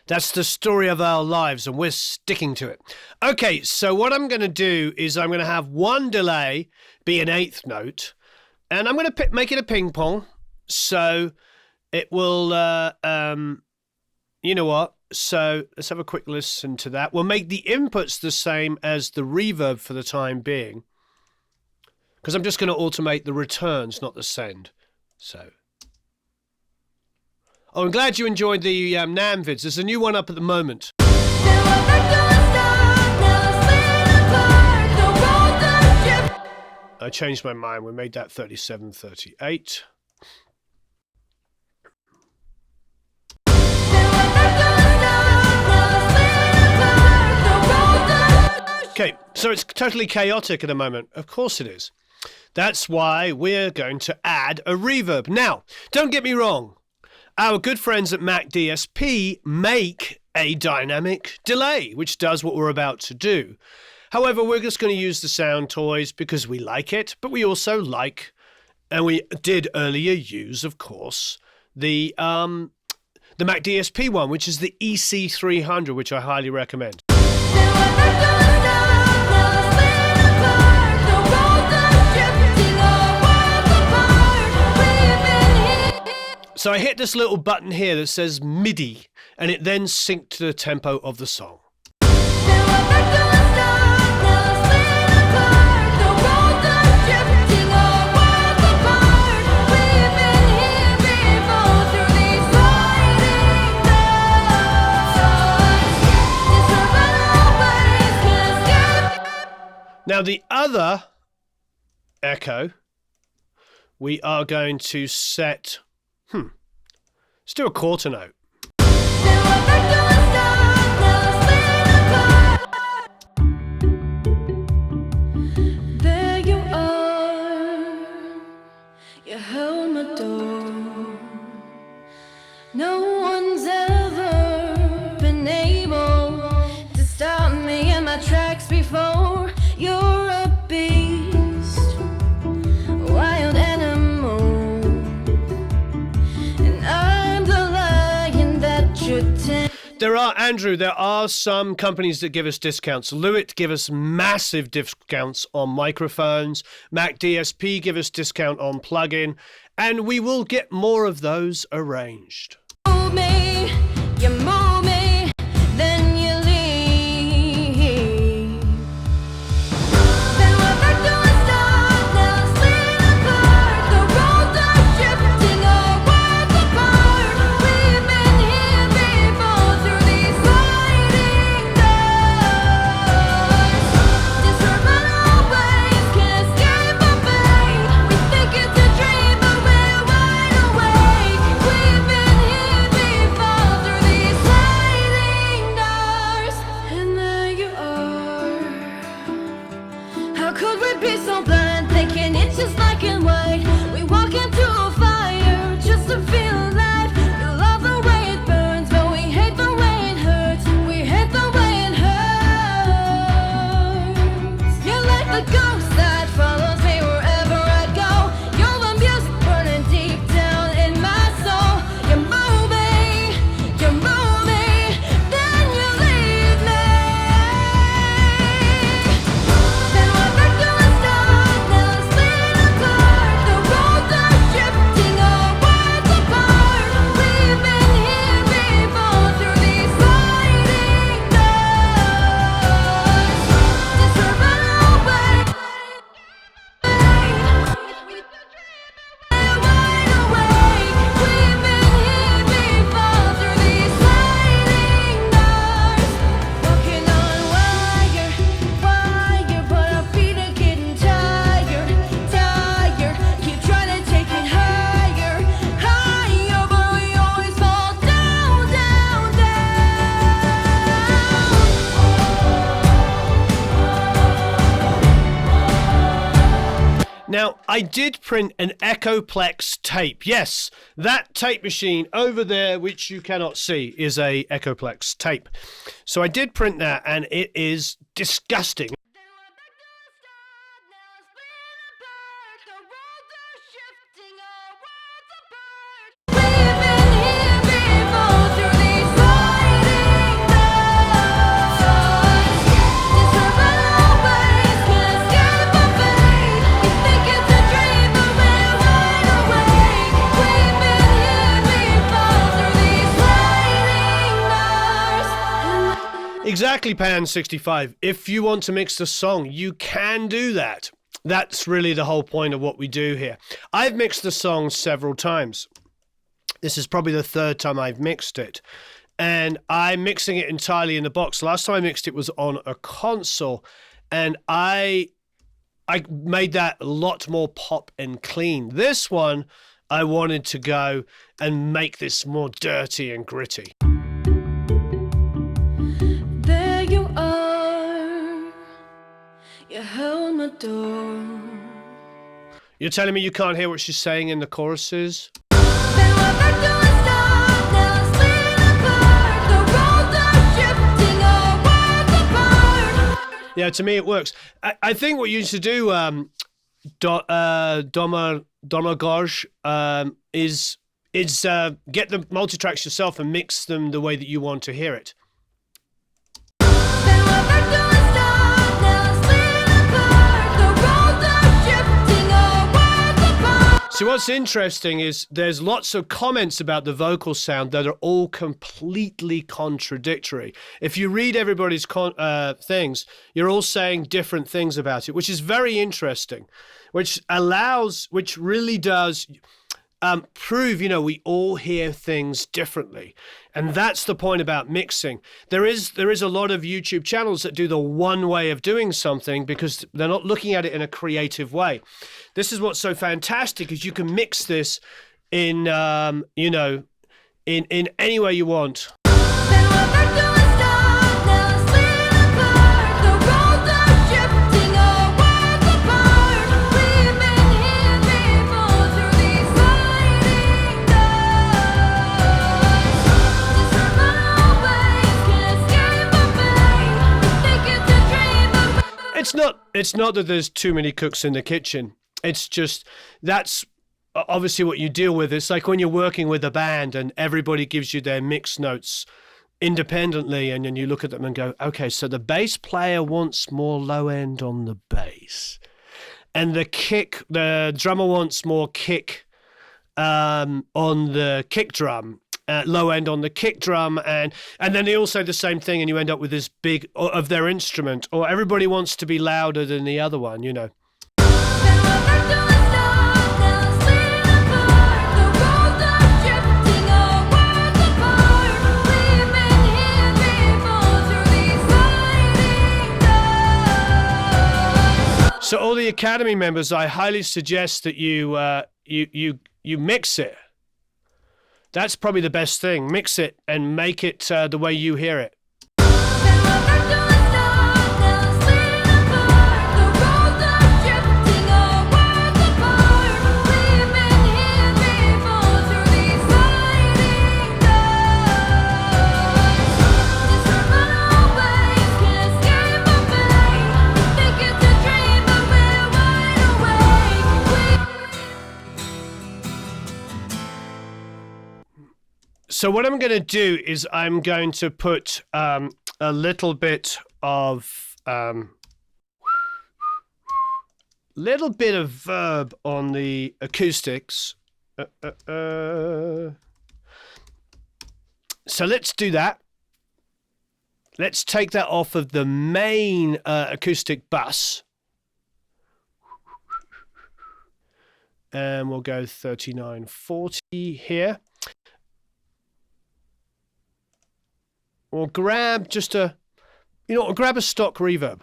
That's the story of our lives, and we're sticking to it. Okay, so what I'm going to do is I'm going to have one delay be an 8th note, and I'm going to make it a ping pong. So it will, you know what? So let's have a quick listen to that. We'll make the inputs the same as the reverb for the time being, because I'm just going to automate the returns, not the send. So... Oh, I'm glad you enjoyed the NAM vids. There's a new one up at the moment. I changed my mind. We made that 3738. Okay, so it's totally chaotic at the moment. Of course it is. That's why we're going to add a reverb. Now, don't get me wrong. Our good friends at Mac DSP make a dynamic delay, which does what we're about to do. However, we're just going to use the Sound Toys because we like it, but we also like, and we did earlier use, of course, the Mac DSP one, which is the EC300, which I highly recommend. So I hit this little button here that says MIDI, and it then synced to the tempo of the song. Now the other echo, we are going to set... Let's do a quarter note. There you are, you held my door. No one's ever been able to stop me in my tracks before. You're a beast, a wild animal, and I'm the lion that you tend. There are some companies that give us discounts. Lewitt give us massive discounts on microphones. Mac DSP give us discount on plugin, and we will get more of those arranged. Move me, you move me, then you leave. be so blind, thinking it's just black and white. We walk into a fire just to feel alive. We love the way it burns, but we hate the way it hurts. We hate the way it hurts. You're like the ghost that follows me wherever I go. You're the music burning deep down in my soul. You move me, then you leave me. Then we're back to the start, now split apart. The roads are shifting, our worlds apart. We've been here before through these sliding doors. Just to run away. Wide awake. We've been here before through these sliding doors. Walking on wire, but our feet are getting tired. Keep trying to take it higher, but we always fall down. Now, I did print an Echoplex tape. Yes, that tape machine over there, which you cannot see, is a Echoplex tape. So I did print that, and it is disgusting. Then we're back to the start, now split apart. The roads are shifting, our worlds apart. We've been here before through these sliding doors. Just to run away, can't escape our fate. We think it's a dream, but we're wide awake. We've been here before through these sliding doors. Exactly, Pan65. If you want to mix the song, you can do that. That's really the whole point of what we do here. I've mixed the song several times. This is probably the third time I've mixed it. And I'm mixing it entirely in the box. Last time I mixed it was on a console. And I made that a lot more pop and clean. This one, I wanted to go and make this more dirty and gritty. There you are. You held my door. You're telling me you can't hear what she's saying in the choruses? Then we're back to the start, now split apart. The roads are shifting, our worlds apart. Yeah, to me it works. I think what you need to do, Domagoj, is get the multi-tracks yourself and mix them the way that you want to hear it. Then we're back to the start, now split apart. The roads are shifting, our worlds apart. So what's interesting is there's lots of comments about the vocal sound that are all completely contradictory. If you read everybody's things, you're all saying different things about it, which is very interesting, which really does prove, we all hear things differently. And that's the point about mixing. There is a lot of YouTube channels that do the one way of doing something because they're not looking at it in a creative way. This is what's so fantastic is you can mix this in, in any way you want. Then we're back to the start, now split apart. The roads are shifting, our worlds apart. We've been here before through these sliding doors. Just to run away, can't escape our fate. We think it's a dream, but It's not that there's too many cooks in the kitchen. It's just that's obviously what you deal with. It's like when you're working with a band and everybody gives you their mix notes independently, and then you look at them and go, okay, so the bass player wants more low end on the bass, and the drummer wants more kick on the kick drum, low end on the kick drum, and then they all say the same thing, and you end up with this big of their instrument, or everybody wants to be louder than the other one, then we're back to the start, now split apart. The roads are shifting, our worlds apart. We've been here before through these sliding doors. So all the Academy members, I highly suggest that you mix it. That's probably the best thing. Mix it and make it the way you hear it. Then we're back to the start, now split apart. The roads are shifting. So what I'm going to do is I'm going to put a little bit of verb on the acoustics. So let's do that. Let's take that off of the main acoustic bus. And we'll go 3940 here. We'll grab just a, grab a stock reverb.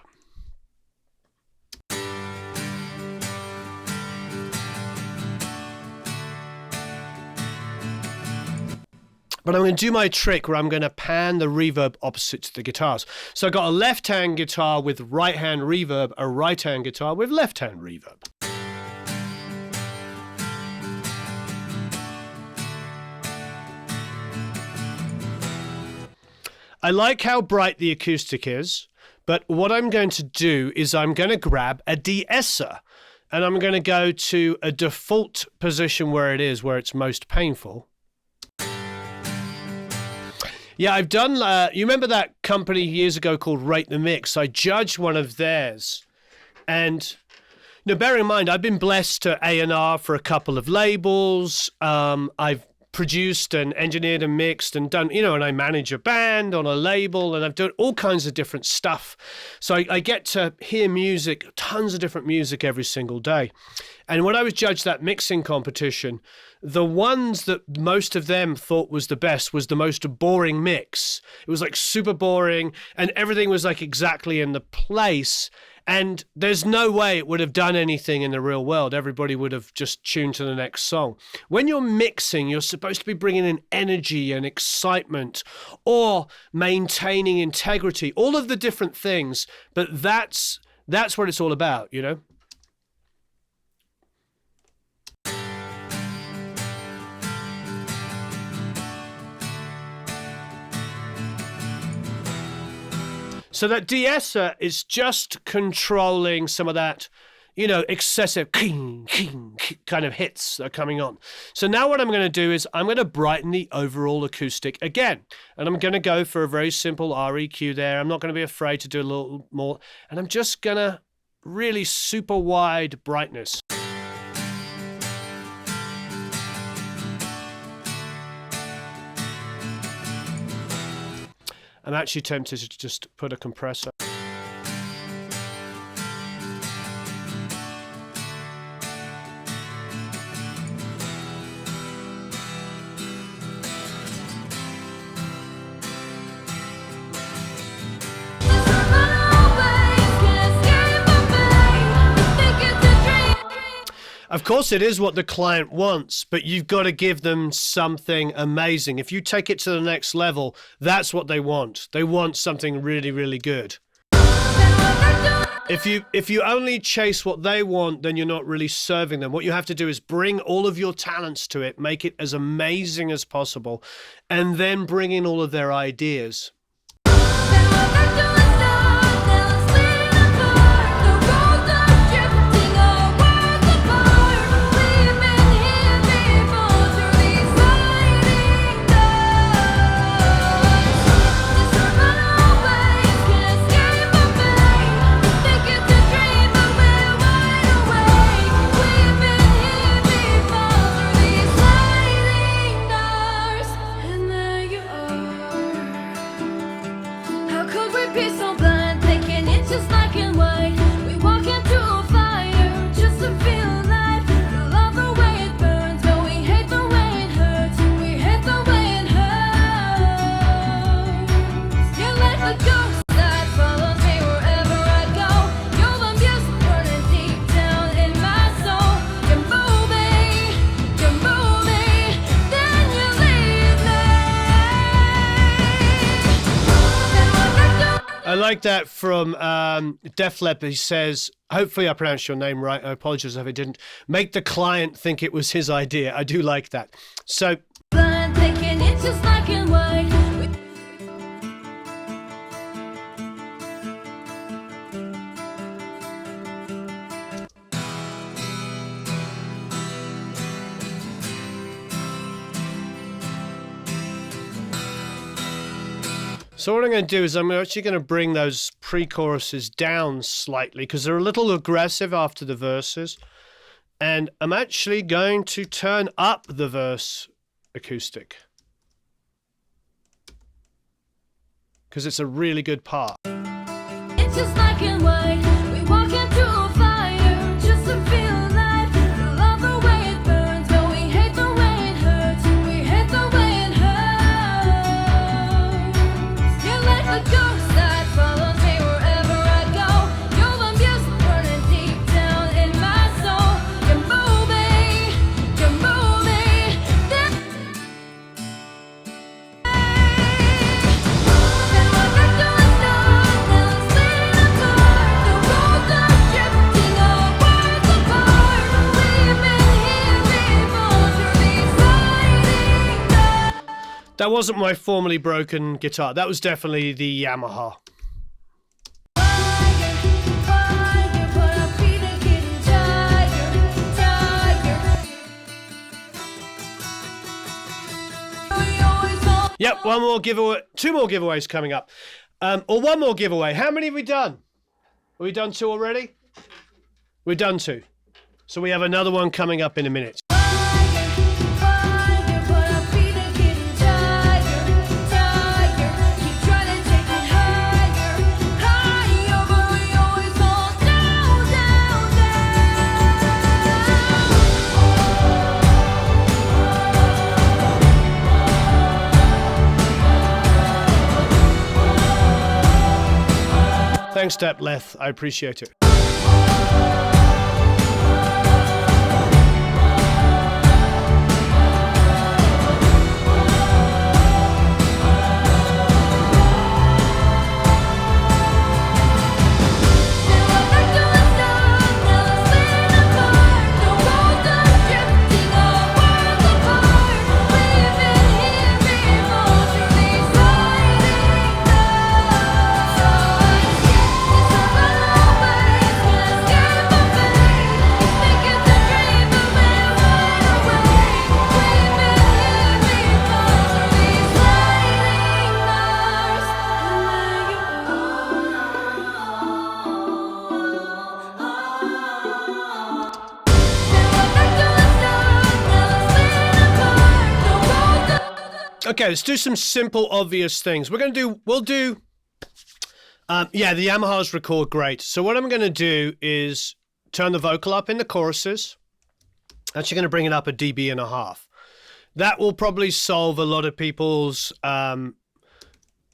But I'm going to do my trick where I'm going to pan the reverb opposite to the guitars. So I've got a left-hand guitar with right-hand reverb, a right-hand guitar with left-hand reverb. I like how bright the acoustic is, but what I'm going to do is I'm going to grab a de-esser, and I'm going to go to a default position where it is, where it's most painful. Yeah, I've done, you remember that company years ago called Rate the Mix? I judged one of theirs, and bear in mind, I've been blessed to A&R for a couple of labels. I've produced and engineered and mixed and done, and I manage a band on a label, and I've done all kinds of different stuff. So I get to hear music, tons of different music every single day. And when I was judged that mixing competition, the ones that most of them thought was the best was the most boring mix. It was like super boring, and everything was like exactly in the place. And there's no way it would have done anything in the real world. Everybody would have just tuned to the next song. When you're mixing, you're supposed to be bringing in energy and excitement or maintaining integrity, all of the different things. But that's what it's all about, So that de-esser is just controlling some of that, excessive kind of hits that are coming on. So now what I'm going to do is I'm going to brighten the overall acoustic again. And I'm going to go for a very simple REQ there. I'm not going to be afraid to do a little more. And I'm just going to really super wide brightness. I'm actually tempted to just put a compressor. Of course, it is what the client wants, but you've got to give them something amazing. If you take it to the next level, that's what they want. They want something really, really good. If you only chase what they want, then you're not really serving them. What you have to do is bring all of your talents to it, make it as amazing as possible, and then bring in all of their ideas. I like that from Def Leppard. He says, hopefully I pronounced your name right. I apologize if I didn't. Make the client think it was his idea. I do like that. So. Thinking it's just black and white. So what I'm going to do is I'm actually going to bring those pre-choruses down slightly because they're a little aggressive after the verses. And I'm actually going to turn up the verse acoustic because it's a really good part. It's just black and white. We walk into a fire just to feel alive. We love the way it burns, but we hate the way it hurts. We hate the way it hurts. You're like a ghost that follows me wherever I go. You're the music burning deep down in my soul. You're moving, you're moving. And what we're doing now is split apart. The roads are shifting, our worlds apart. We've been here before through these lightning times. That wasn't my formerly broken guitar. That was definitely the Yamaha. Yep, one more giveaway, 2 more giveaways coming up. Or one more giveaway. How many have we done? Have we done 2 already? We've done 2. So we have another one coming up in a minute. Thanks, Depleth. I appreciate it. Okay, let's do some simple, obvious things. We'll do, yeah, the Yamahas record great. So what I'm going to do is turn the vocal up in the choruses. Actually going to bring it up a dB and a half. That will probably solve a lot of people's, you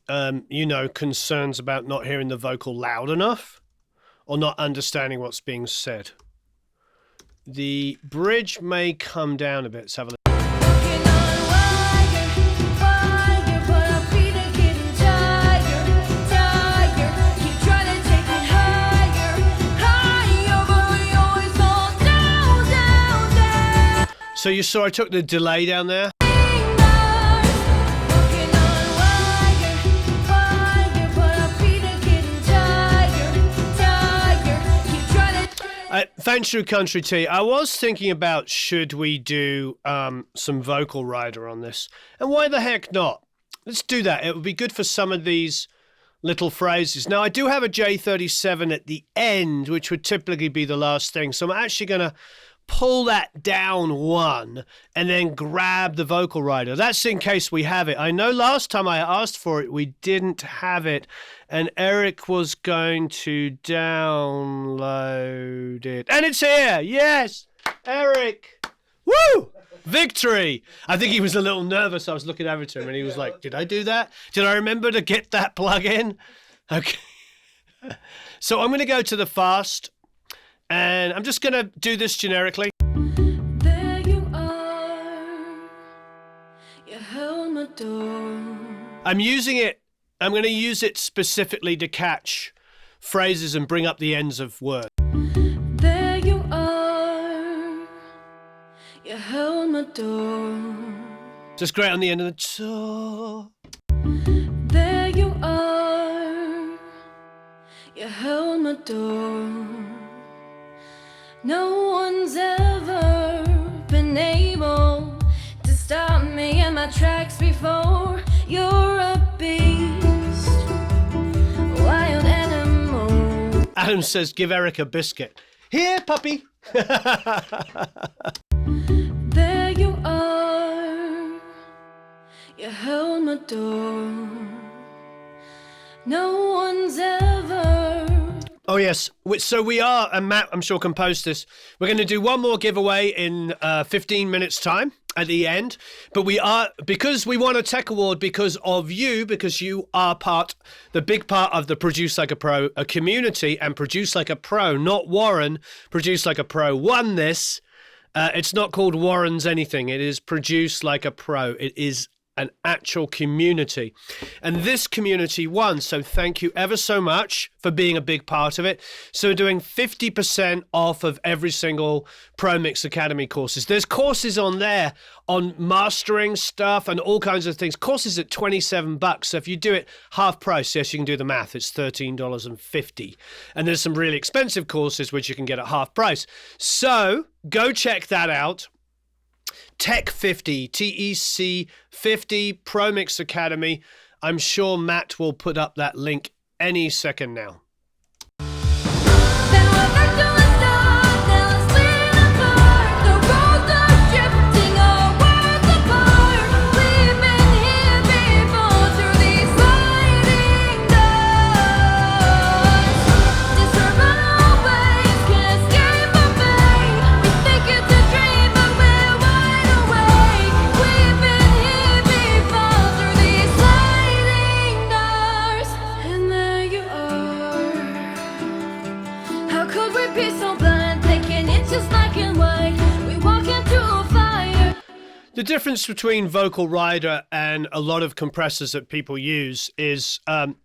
know, concerns about not hearing the vocal loud enough or not understanding what's being said. The bridge may come down a bit. Let's have a look. So you saw I took the delay down there. Thanks, True Country Tea. I was thinking about should we do some vocal rider on this, and why the heck not? Let's do that. It would be good for some of these little phrases. Now I do have a J37 at the end, which would typically be the last thing. So I'm actually going to pull that down 1 and then grab the vocal rider. That's in case we have it. I know last time I asked for it, we didn't have it, and Eric was going to download it. And it's here! Yes! Eric! Woo! Victory! I think he was a little nervous. I was looking over to him and he was like, did I do that? Did I remember to get that plug in? Okay. So I'm going to go to the fast. And I'm just going to do this generically. There you are. You held my door. I'm going to use it specifically to catch phrases and bring up the ends of words. There you are. You held my door. Just great on the end of the door. There you are. You held my door. No one's ever been able to stop me in my tracks before. You're a beast. Adam says, give Eric a biscuit. Here, puppy. There you are. You held my door. No one's ever. Oh, yes. So we are, and Matt, I'm sure, can post this. We're going to do one more giveaway in 15 minutes' time at the end. But we are, because we won a tech award because of you, because you are the big part of the Produce Like a Pro community, and Produce Like a Pro, not Warren, Produce Like a Pro won this. It's not called Warren's anything. It is Produce Like a Pro. It is an actual community. And this community won. So thank you ever so much for being a big part of it. So we're doing 50% off of every single Pro Mix Academy courses. There's courses on there on mastering stuff and all kinds of things. Courses at $27. So if you do it half price, yes, you can do the math. It's $13.50. And there's some really expensive courses which you can get at half price. So go check that out. Tech 50, TEC 50, Pro Mix Academy. I'm sure Matt will put up that link any second now. Then we're back to the start. Now it's split apart. The roads are shifting, our worlds apart. We've been here before through these sliding doors. Disrupt our ways, can't escape our fate. We think it's a dream, but we're wide awake. We've been here before through these sliding doors. And there you are. How could we be so blind, thinking it's just black and white? We walk into a fire. The difference between Vocal Rider and a lot of compressors that people use is the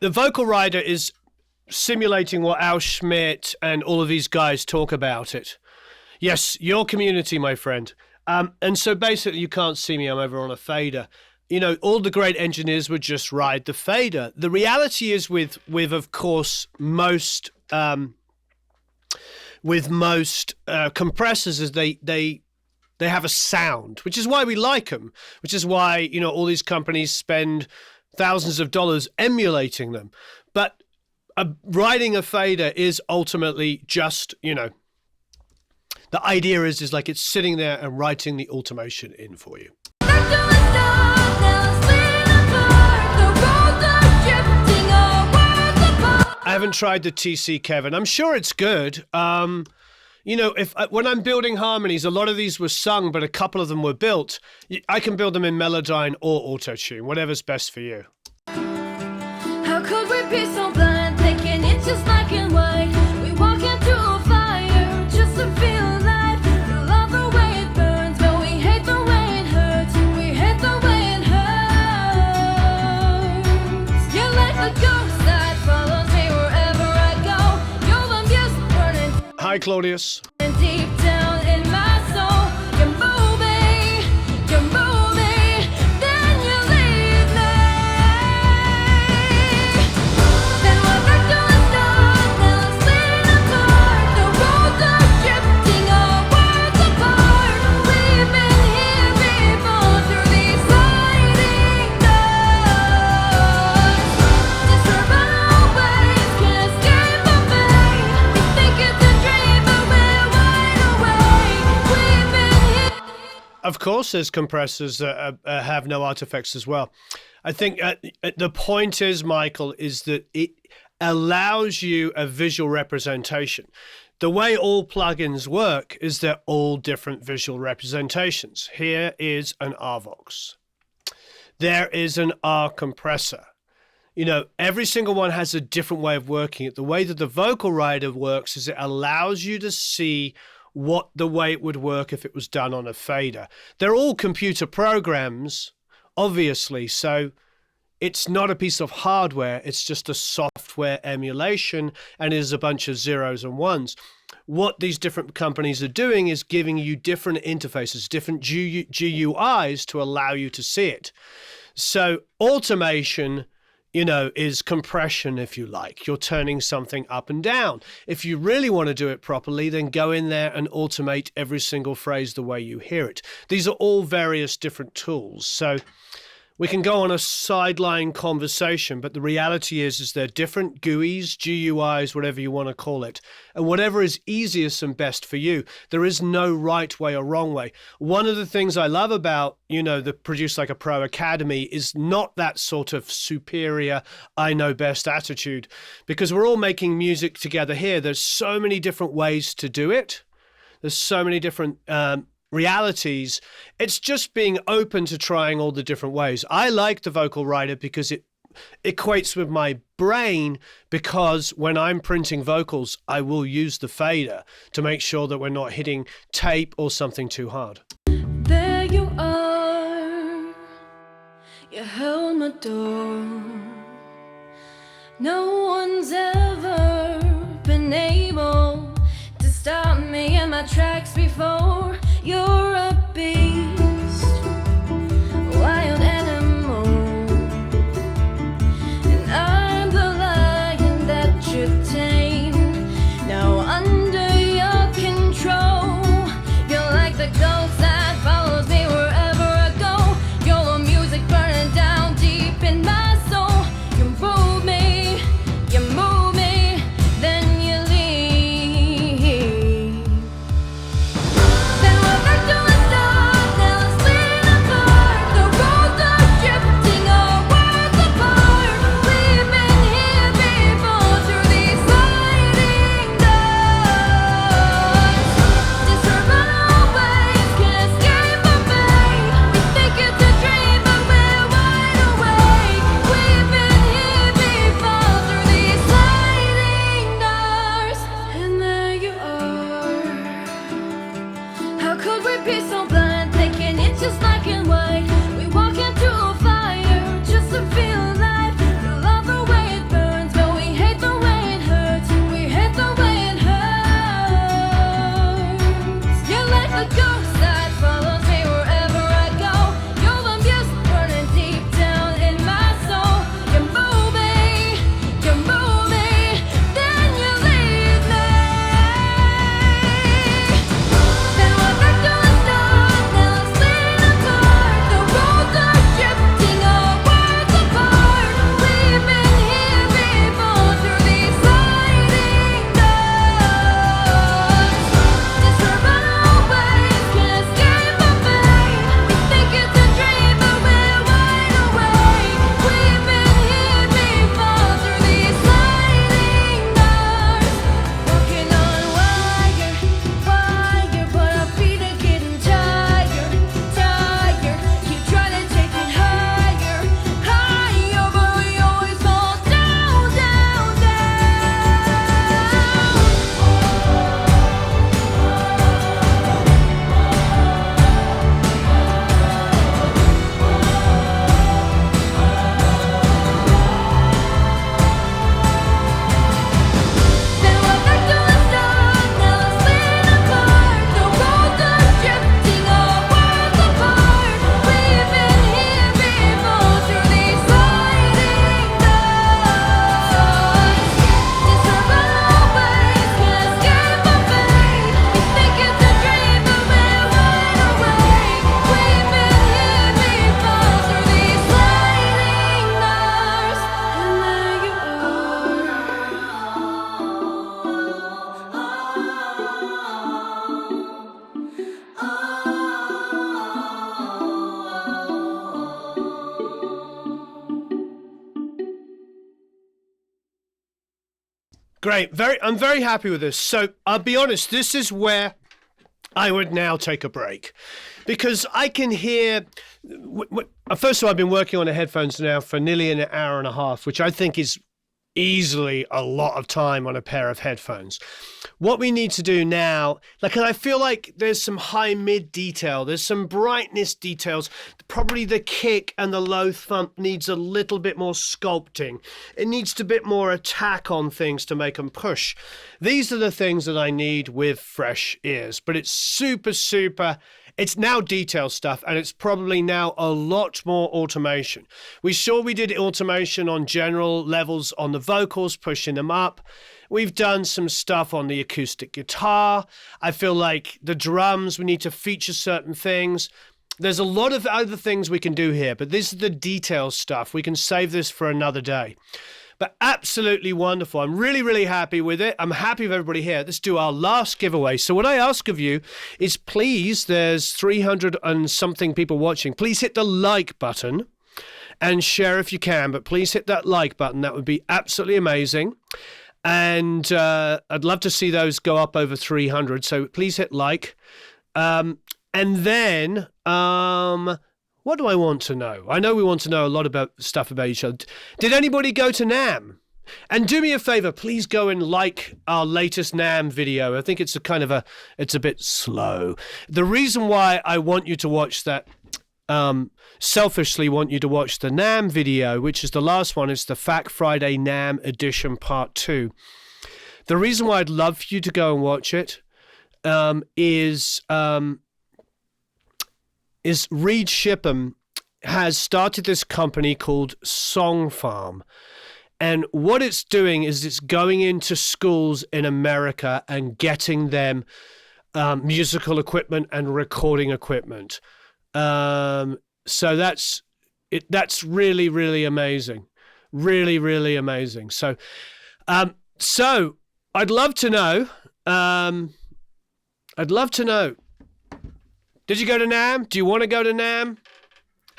Vocal Rider is simulating what Al Schmidt and all of these guys talk about it. Yes, your community, my friend. And so basically, you can't see me. I'm over on a fader. You know, all the great engineers would just ride the fader. The reality is with of course, most compressors is they have a sound, which is why we like them, which is why, you know, all these companies spend thousands of dollars emulating them. But riding a fader is ultimately just, you know, the idea is like it's sitting there and writing the automation in for you. Back to the start, now it's split apart. The roads are shifting, our worlds apart. I haven't tried the TC, Kevin. I'm sure it's good. You know, when I'm building harmonies, a lot of these were sung, but a couple of them were built. I can build them in Melodyne or Auto-Tune, whatever's best for you. How could we be so blind, thinking it's just black and white? We walk into a fire just to feel alive. We love the way it burns, but we hate the way it hurts. We hate the way it hurts. You're like a ghost that follows me wherever I go. You're the music burning Hi, Claudius. deep down in my soul. You move me, then you leave me. Then we're back to the start, now it's split apart. The roads are shifting, our worlds apart. We've been here before through these sliding doors. Disrupt our ways, can't escape our fate. We think it's a dream, but we're wide awake. We've been here. Of course, there's compressors that have no artifacts as well. I think the point is, Michael, is that it allows you a visual representation. The way all plugins work is they're all different visual representations. Here is an RVox. There is an R compressor. You know, every single one has a different way of working it. The way that the Vocal Rider works is it allows you to see what the way it would work if it was done on a fader. They're all computer programs, obviously, so it's not a piece of hardware, it's just a software emulation, and it is a bunch of zeros and ones. What these different companies are doing is giving you different interfaces, different GUIs to allow you to see it. So automation, you know, is compression, if you like. You're turning something up and down. If you really want to do it properly, then go in there and automate every single phrase the way you hear it. These are all various different tools. So we can go on a sideline conversation, but the reality is they're different GUIs, GUIs, whatever you want to call it, and whatever is easiest and best for you. There is no right way or wrong way. One of the things I love about, the Produce Like a Pro Academy is not that sort of superior, I know best attitude, because we're all making music together here. There's so many different ways to do it. There's so many different realities. It's just being open to trying all the different ways. I like the vocal writer because it equates with my brain, because when I'm printing vocals, I will use the fader to make sure that we're not hitting tape or something too hard. There you are, you held my door. No one's ever been able to stop me in my tracks before. You're a beast, wild animal, and I'm the lion that you tame. Now under your control, you're like the ghost that follows me wherever I go. You're the music burning down deep in my soul. You move me, then you leave. Then we're back to the start, now let's split apart. The roads are drifting, our worlds apart. We've been here before, through these sliding doors. Disruptive waves can't escape our fate. We think it's a dream, but we're wide awake. We've been here before, through these sliding doors. And there you are. How could we be so blind, thinking it's just black and white? We walk into a fire just to feel alive. We love the way it burns, but we hate the way it hurts. We hate the way it hurts. You're like a ghost that follows me wherever I go. You're the music burning deep down in my soul. You move me, then you leave me. Then we're back to the start, now let's split apart. The roads are drifting, our worlds apart. We've been here before, through these sliding doors. Disruptive waves can't escape our fate. We think it's a dream, but we're wide awake. We've been here before, through these sliding doors. Walking on wire, but our feet are getting tired. Keep trying to take it higher, but we always fall down. Then we're back to the start, now let's split apart. The roads are drifting, our worlds apart. We've been here before, through these sliding doors. Disruptive waves can't escape our fate. We think it's a dream, but we're wide awake. We've been here before, through these sliding doors. And there you Great. I'm very happy with this. So I'll be honest, this is where I would now take a break, because I can hear. First of all, I've been working on the headphones now for nearly an hour and a half, which I think is easily a lot of time on a pair of headphones. What we need to do now, and I feel like there's some high mid detail, there's some brightness details. Probably the kick and the low thump needs a little bit more sculpting. It needs a bit more attack on things to make them push. These are the things that I need with fresh ears, but it's super, it's now detail stuff, and it's probably now a lot more automation. We did automation on general levels on the vocals, pushing them up. We've done some stuff on the acoustic guitar. I feel like the drums, we need to feature certain things. There's a lot of other things we can do here, but this is the detail stuff. We can save this for another day. But absolutely wonderful. I'm really, really happy with it. I'm happy with everybody here. Let's do our last giveaway. So what I ask of you is please, there's 300 and something people watching. Please hit the like button and share if you can. But please hit that like button. That would be absolutely amazing. And I'd love to see those go up over 300. So please hit like. And then... what do I want to know? I know we want to know a lot about stuff about each other. Did anybody go to NAMM? And do me a favor, please go and like our latest NAMM video. I think it's it's a bit slow. The reason why I want you to watch that, selfishly want you to watch the NAMM video, which is the last one, is the Fact Friday NAMM edition part 2. The reason why I'd love for you to go and watch it is Reed Shipham has started this company called Song Farm. And what it's doing is it's going into schools in America and getting them musical equipment and recording equipment. So that's really, really amazing. Really, really amazing. So I'd love to know. Did you go to NAMM? Do you want to go to NAMM?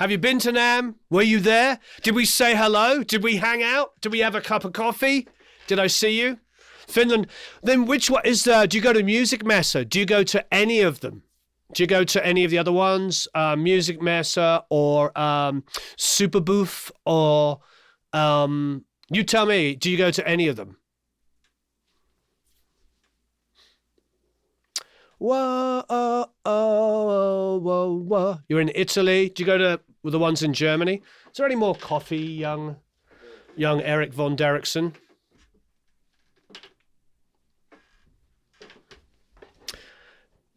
Have you been to NAMM? Were you there? Did we say hello? Did we hang out? Did we have a cup of coffee? Did I see you? Finland. Then which one is do you go to Music Messe? Do you go to any of them? Do you go to any of the other ones? Music Messe or Super Booth or you tell me, do you go to any of them? Whoa, oh, oh, whoa, whoa. You're in Italy. Do you go to the ones in Germany? Is there any more coffee, young Eric von Derrickson?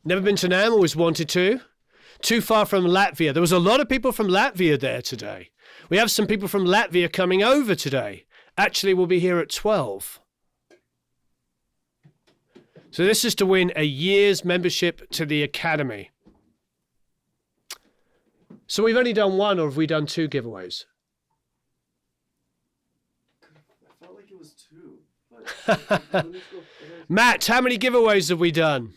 Never been to NAMM, always wanted to. Too far from Latvia. There was a lot of people from Latvia there today. We have some people from Latvia coming over today. Actually, we'll be here at 12. So this is to win a year's membership to the Academy. So we've only done one, or have we done 2 giveaways? I felt like it was 2. But Matt, how many giveaways have we done?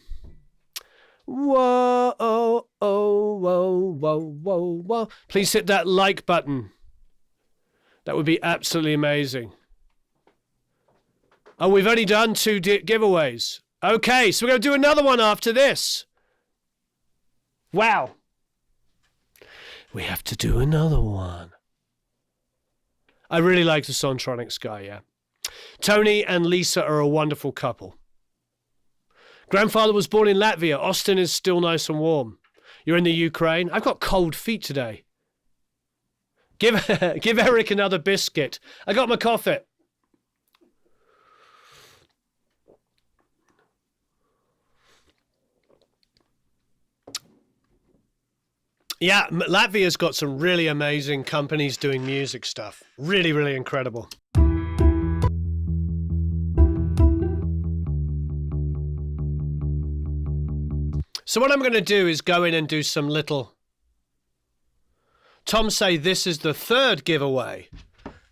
Whoa, oh, oh, whoa, whoa, whoa, whoa. Please hit that like button. That would be absolutely amazing. Oh, we've only done 2 giveaways. Okay, so we're going to do another one after this. Wow. We have to do another one. I really like the Sontronics guy, yeah. Tony and Lisa are a wonderful couple. Grandfather was born in Latvia. Austin is still nice and warm. You're in the Ukraine. I've got cold feet today. Give Eric another biscuit. I got my coffee. Yeah, Latvia's got some really amazing companies doing music stuff. Really, really incredible. So what I'm going to do is go in and do some little... Tom say this is the 3rd giveaway.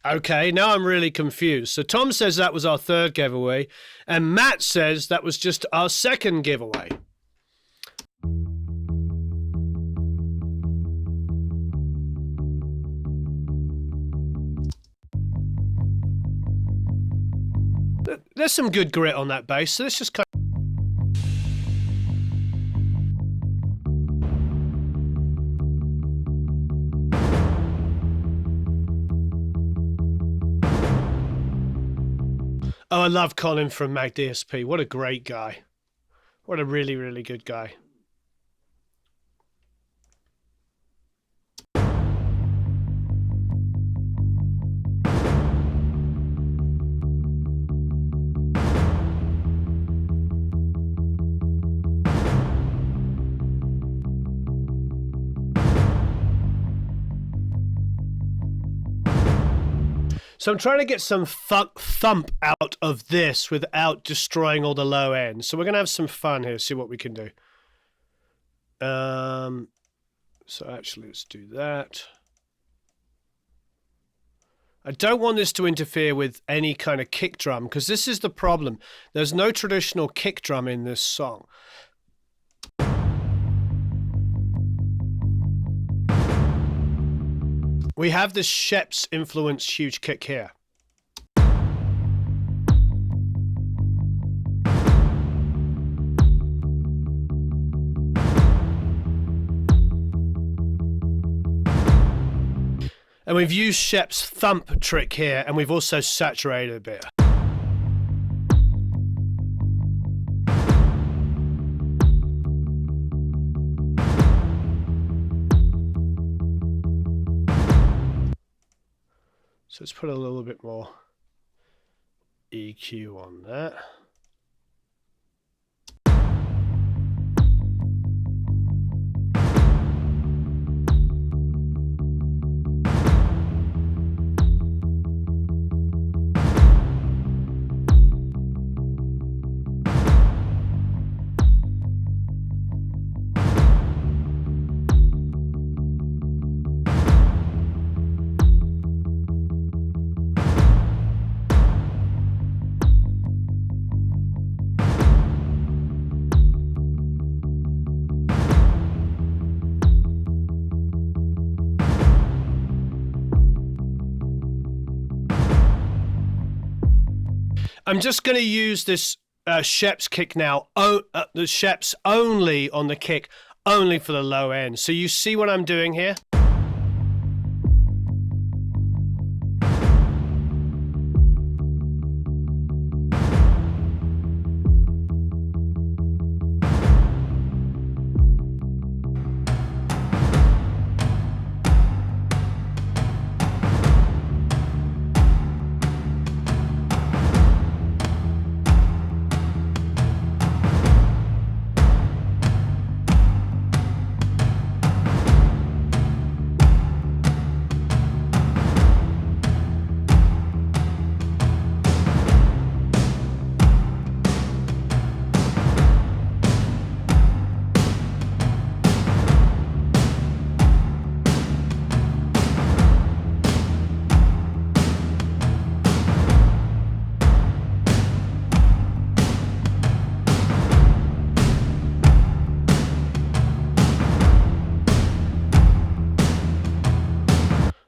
Okay, now I'm really confused. So Tom says that was our 3rd giveaway, and Matt says that was just our 2nd giveaway. There's some good grit on that bass, so let's just kind of... Oh, I love Colin from MagDSP. What a great guy. What a really, really good guy. So I'm trying to get some thump out of this without destroying all the low ends. So we're going to have some fun here, see what we can do. So actually, let's do that. I don't want this to interfere with any kind of kick drum, because this is the problem. There's no traditional kick drum in this song. We have this Sheps influence huge kick here. And we've used Shep's thump trick here, and we've also saturated a bit. So let's put a little bit more EQ on that. I'm just going to use this Sheps kick now, the Sheps only on the kick, only for the low end. So you see what I'm doing here?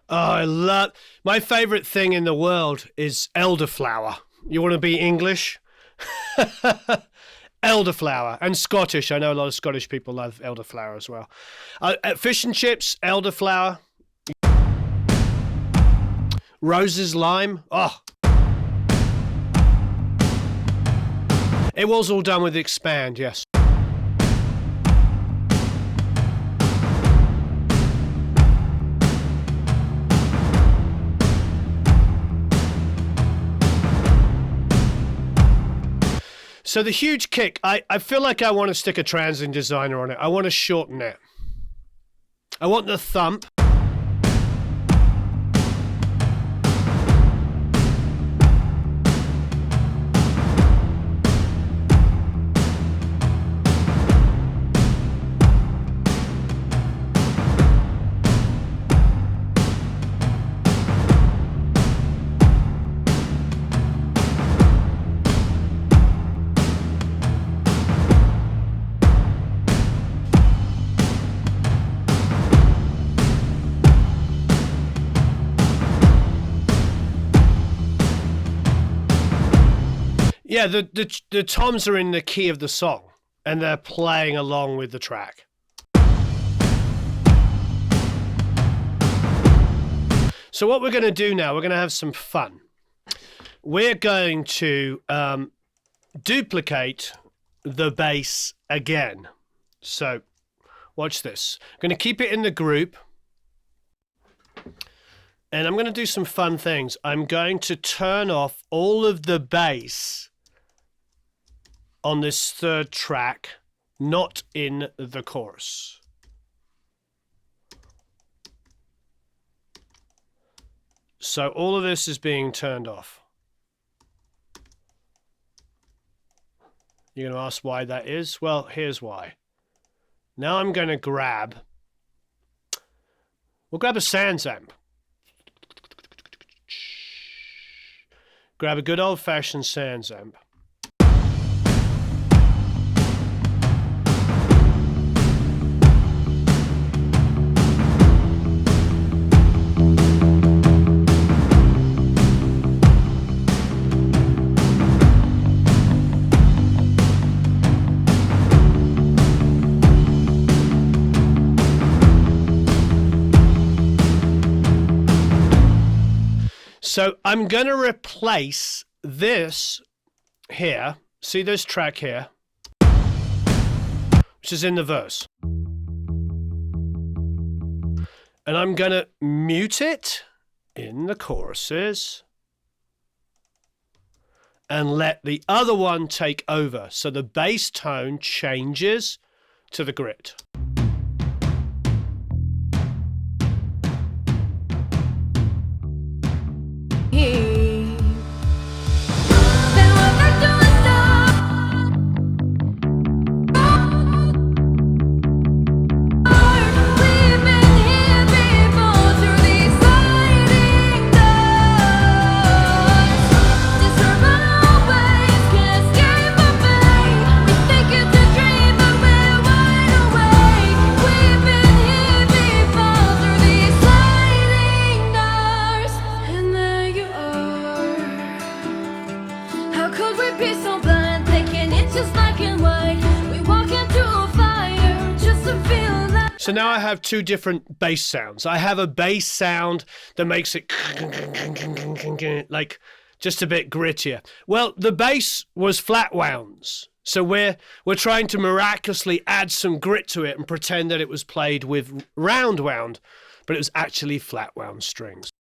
Oh, I love... My favorite thing in the world is elderflower. You want to be English? Elderflower. And Scottish. I know a lot of Scottish people love elderflower as well. Fish and chips, elderflower. Roses lime. Oh. It was all done with Expand, yes. So the huge kick, I feel like I want to stick a transient designer on it. I want to shorten it. I want the thump. Yeah, the toms are in the key of the song, and they're playing along with the track. So what we're going to do now, we're going to have some fun. We're going to duplicate the bass again. So watch this. I'm going to keep it in the group. And I'm going to do some fun things. I'm going to turn off all of the bass on this third track, not in the chorus. So all of this is being turned off. You're going to ask why that is? Well, here's why. Now I'm going to grab We'll grab a Sans amp. Grab a good old-fashioned Sans amp. So I'm going to replace this here. See this track here? Which is in the verse. And I'm going to mute it in the choruses and let the other one take over. So the bass tone changes to the grit. So now I have two different bass sounds. I have a bass sound that makes it like just a bit grittier. Well, the bass was flat wounds. So we're trying to miraculously add some grit to it and pretend that it was played with round wound, but it was actually flat wound strings.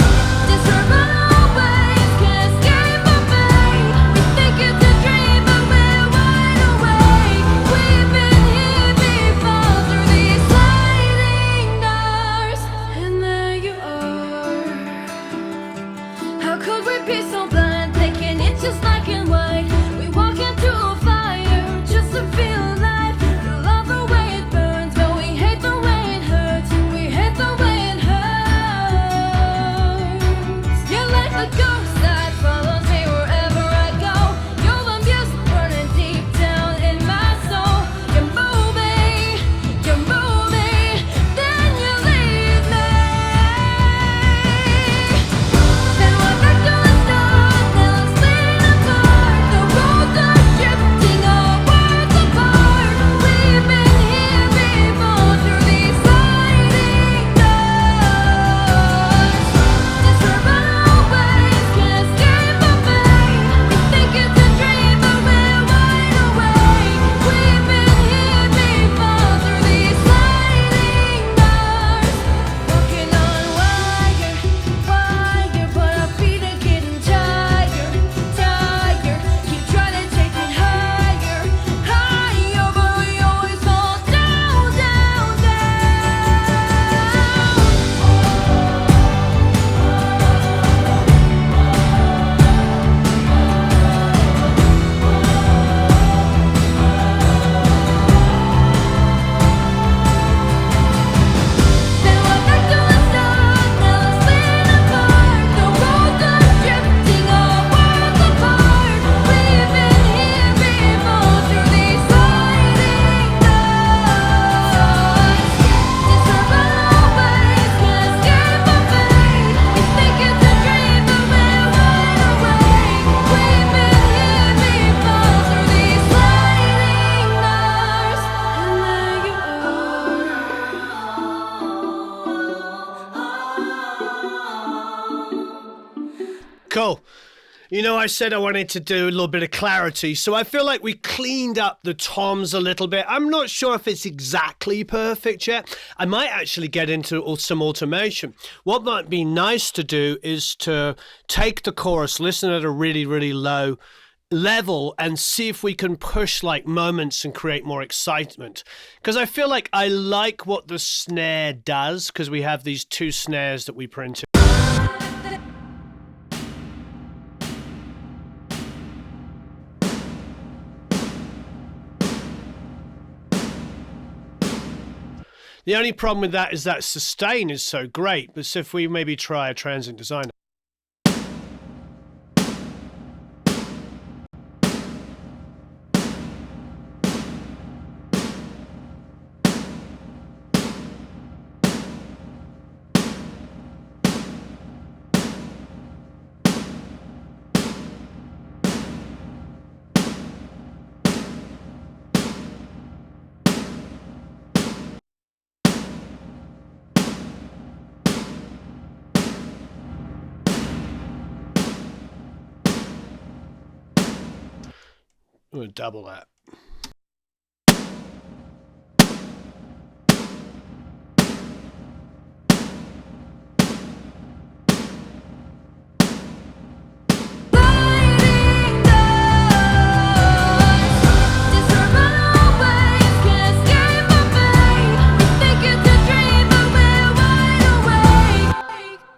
Cool. You know, I said I wanted to do a little bit of clarity, so I feel like we cleaned up the toms a little bit. I'm not sure if it's exactly perfect yet. I might actually get into some automation. What might be nice to do is to take the chorus, listen at a really, really low level and see if we can push like moments and create more excitement. Because I feel like I like what the snare does, because we have these two snares that we printed. The only problem with that is that sustain is so great. But if we maybe try a transient designer. I'm going to double that.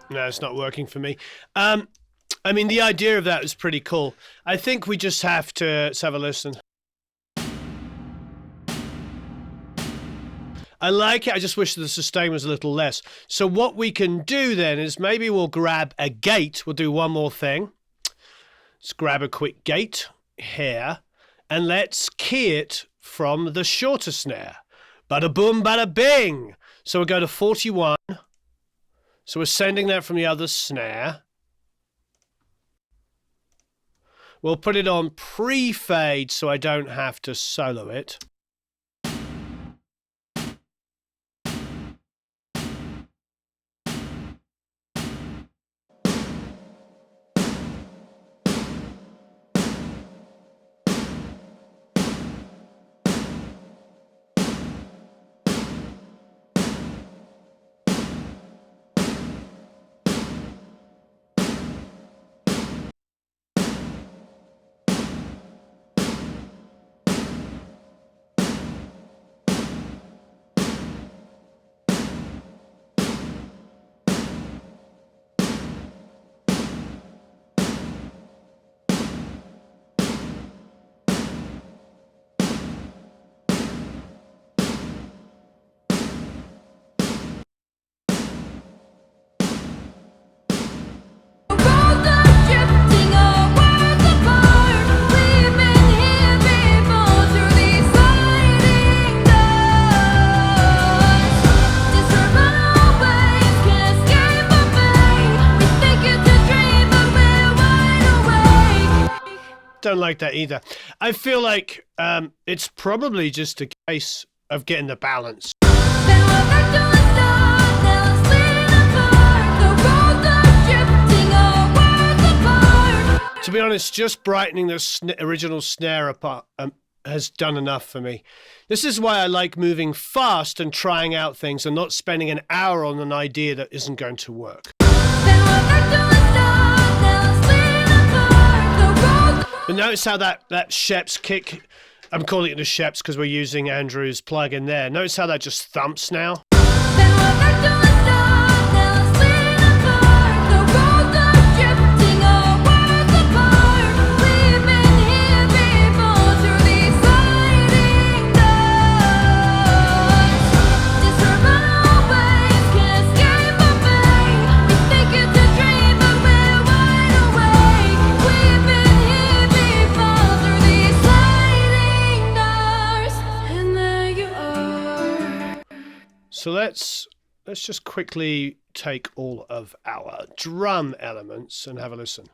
No, it's not working for me. I mean, the idea of that is pretty cool. I think we just have to let's have a listen. I like it. I just wish the sustain was a little less. So what we can do then is maybe we'll grab a gate. We'll do one more thing. Let's grab a quick gate here and let's key it from the shorter snare. Bada boom, bada bing. So we'll go to 41. So we're sending that from the other snare. We'll put it on pre-fade so I don't have to solo it. Don't like that either. I feel like it's probably just a case of getting the balance. To be honest, just brightening the original snare apart has done enough for me. This is why I like moving fast and trying out things and not spending an hour on an idea that isn't going to work. But notice how that Shep's kick, I'm calling it the Shep's because we're using Andrew's plug in there. Notice how that just thumps now. So let's just quickly take all of our drum elements and have a listen.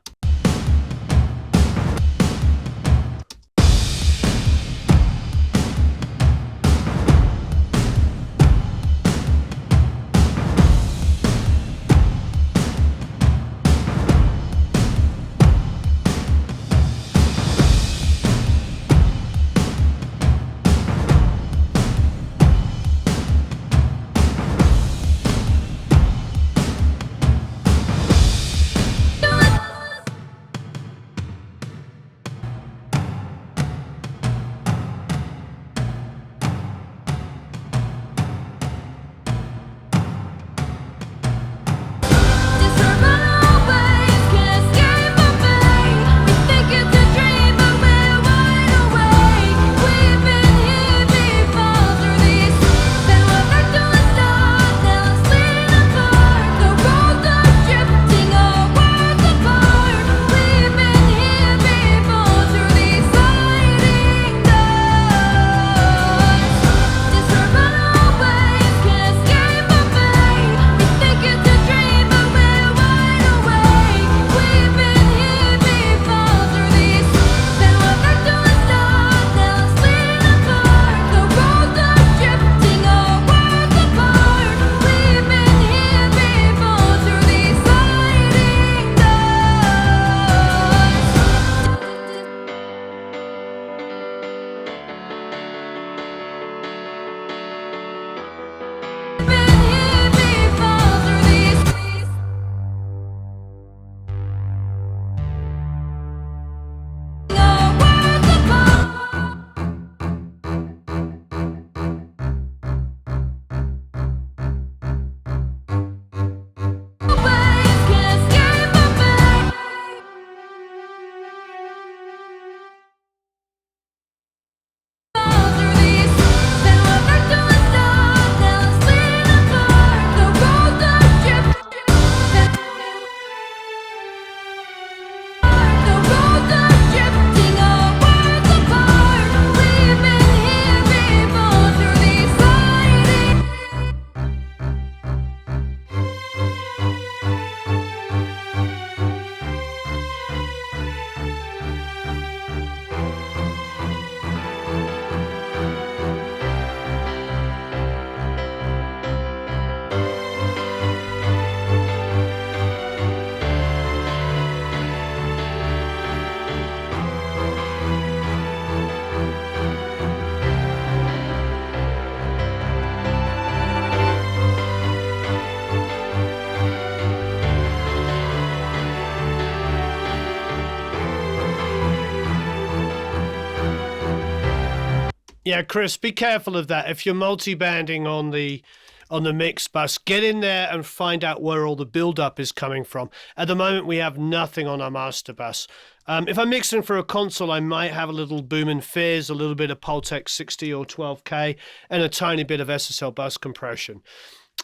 Yeah, Chris, be careful of that. If you're multi-banding on the mix bus, get in there and find out where all the build-up is coming from. At the moment, we have nothing on our master bus. If I'm mixing for a console, I might have a little boom and fizz, a little bit of Pultec 60 or 12K, and a tiny bit of SSL bus compression.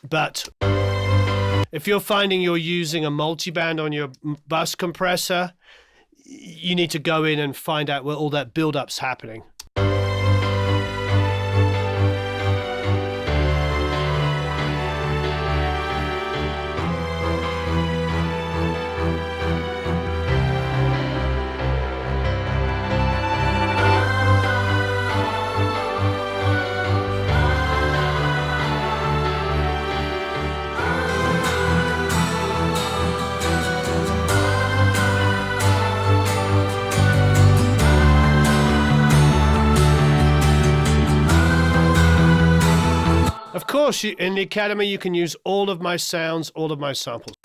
But if you're finding you're using a multi-band on your bus compressor, you need to go in and find out where all that build-up's happening. Of course, in the Academy, you can use all of my sounds, all of my samples.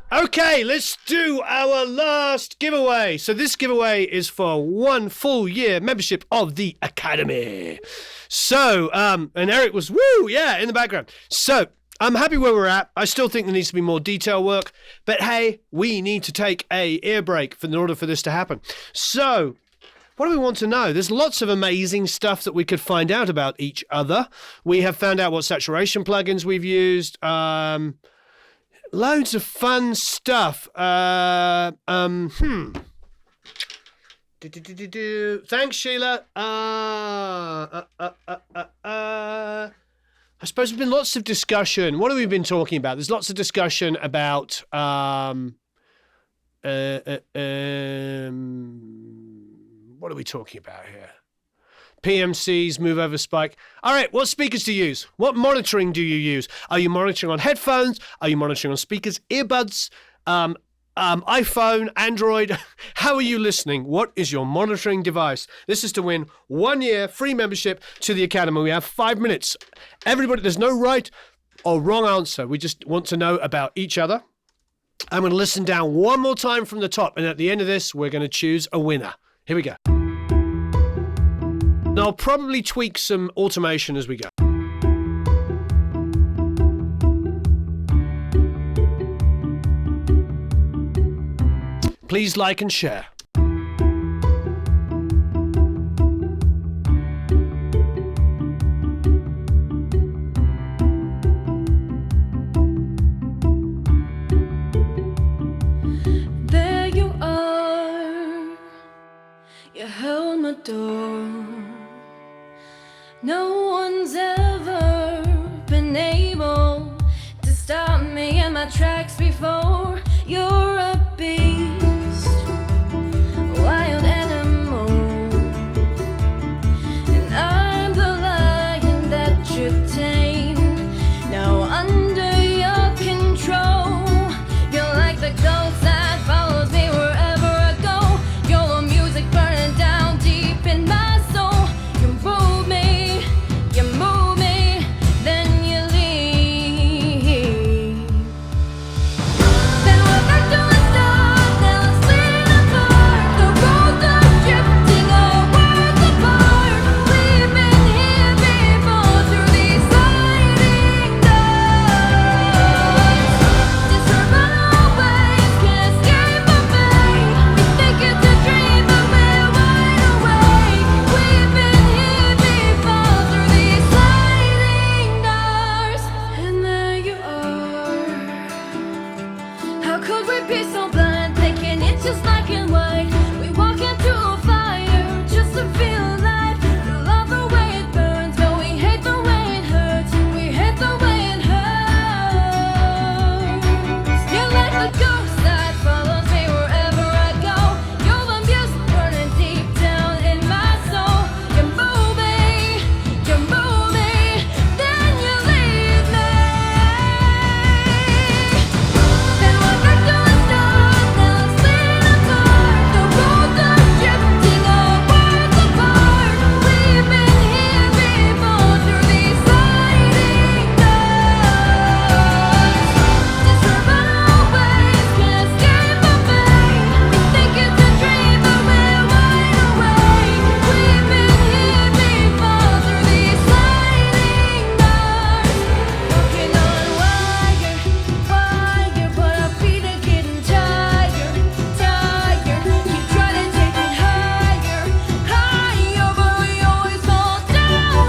Okay, let's do our last giveaway. So this giveaway is for 1 full year membership of the Academy. So, and Eric was, woo, yeah, in the background. So, I'm happy where we're at. I still think there needs to be more detail work. But hey, we need to take a ear break in order for this to happen. So, what do we want to know? There's lots of amazing stuff that we could find out about each other. We have found out what saturation plugins we've used. Loads of fun stuff. Thanks, Sheila. I suppose there's been lots of discussion. What have we been talking about? There's lots of discussion about what are we talking about here? PMCs, move over spike. All right, what speakers do you use? What monitoring do you use? Are you monitoring on headphones? Are you monitoring on speakers, earbuds, iPhone, Android? How are you listening? What is your monitoring device? This is to win 1 year free membership to the Academy. We have 5 minutes. Everybody, there's no right or wrong answer. We just want to know about each other. I'm going to listen down one more time from the top, and at the end of this, we're going to choose a winner. Here we go. And I'll probably tweak some automation as we go. Please like and share. There you are, you held my door. No one's ever been able to stop me in my tracks before. You're a beast, wild animal, and I'm the lion that you tame. Now under your control, you're like the ghost that follows me wherever I go. You're the music burning down deep in my soul. You move me, then you leave. Then we're back to the start, now it's split apart. The roads are drifting, our worlds apart. We've been here before through these sliding doors. Just a runaway, can't escape my fate. We think it's a dream, but we're wide awake. We've been here before through these sliding doors. And there you are. How could we be so blind, thinking it's just black and white? We walk into a fire just to feel alive. We love the way it burns, but we hate the way it hurts. We hate the way it hurts. You're like the ghost that follows me wherever I go. You're the music burning deep down in my soul. You move me, then you leave me. Then we're back to the start, now it's split apart. The roads are drifting, our worlds apart. We've been here before through these sliding doors. Just a runaway, can't escape my fate. We think it's a dream, but we're wide awake. We've been here before through these sliding doors. Walking on wire, but our feet are getting tired. Keep trying to take it higher, but we always fall down.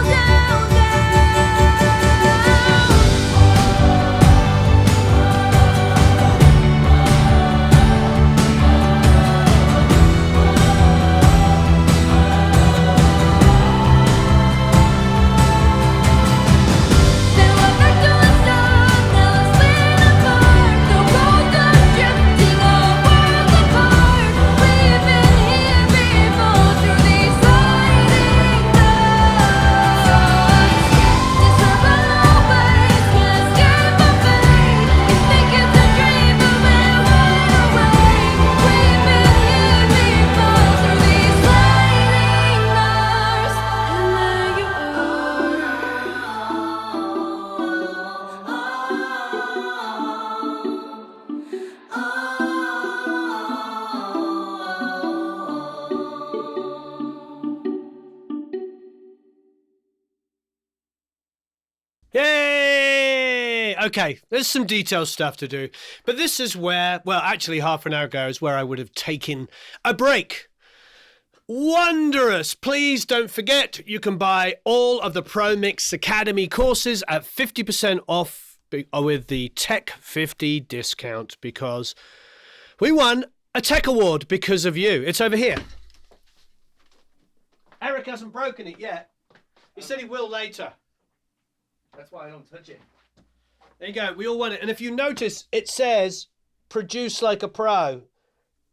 Then we're back to the start, now it's split apart. The roads are drifting, our worlds apart. We've been here before through these sliding doors. Just a runaway, can't escape my fate. We think it's a dream, but we're wide awake. We've been here before through these sliding doors. And there you Yay! Okay, there's some detailed stuff to do. But this is where, well, actually half an hour ago is where I would have taken a break. Wondrous! Please don't forget, you can buy all of the Pro Mix Academy courses at 50% off with the Tech 50 discount because we won a Tech Award because of you. It's over here. Eric hasn't broken it yet. He said he will later. That's why I don't touch it. There you go. We all won it. And if you notice, it says produce like a pro.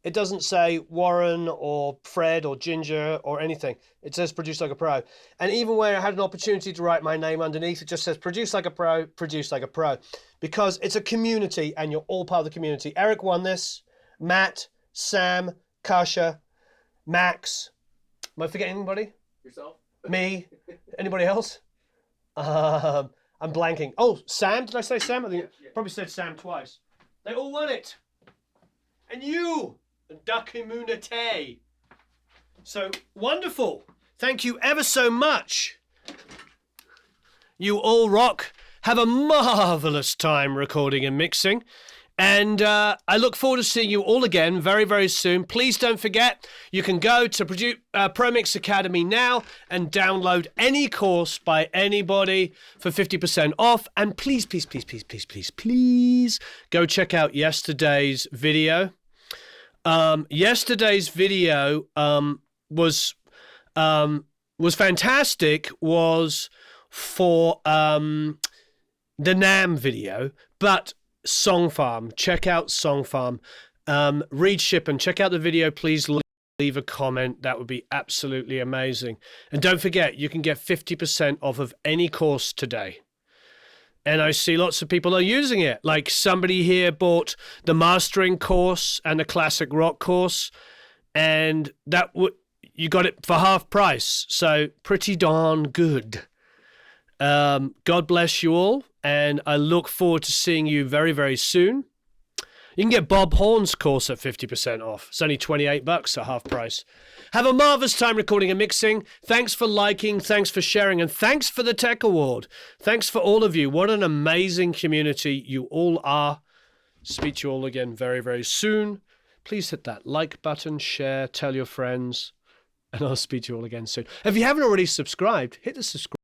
It doesn't say Warren or Fred or Ginger or anything. It says produce like a pro. And even where I had an opportunity to write my name underneath, it just says produce like a pro, produce like a pro. Because it's a community and you're all part of the community. Eric won this. Matt, Sam, Kasha, Max. Am I forgetting anybody? Yourself? Me? Anybody else? I'm blanking. Oh, Sam? Did I say Sam? I think Yeah. probably said Sam twice. They all won it. And you, the community. So wonderful. Thank you ever so much. You all rock. Have a marvelous time recording and mixing. And I look forward to seeing you all again very, very soon. Please don't forget, you can go to ProMix Academy now and download any course by anybody for 50% off. And please, please, please, please, please, please, please go check out yesterday's video. Yesterday's video was fantastic. Was for the NAM video, but Song Farm. Check out Song Farm. Read Ship and check out the video. Please leave a comment. That would be absolutely amazing. And don't forget, you can get 50% off of any course today. And I see lots of people are using it. Like somebody here bought the mastering course and the classic rock course, and you got it for half price. So pretty darn good. God bless you all, and I look forward to seeing you very, very soon. You can get Bob Horn's course at 50% off. It's only $28 at half price. Have a marvelous time recording and mixing. Thanks for liking, thanks for sharing, and thanks for the Tech Award. Thanks for all of you. What an amazing community you all are. Speak to you all again very, very soon. Please hit that like button, share, tell your friends, and I'll speak to you all again soon. If you haven't already subscribed, hit the subscribe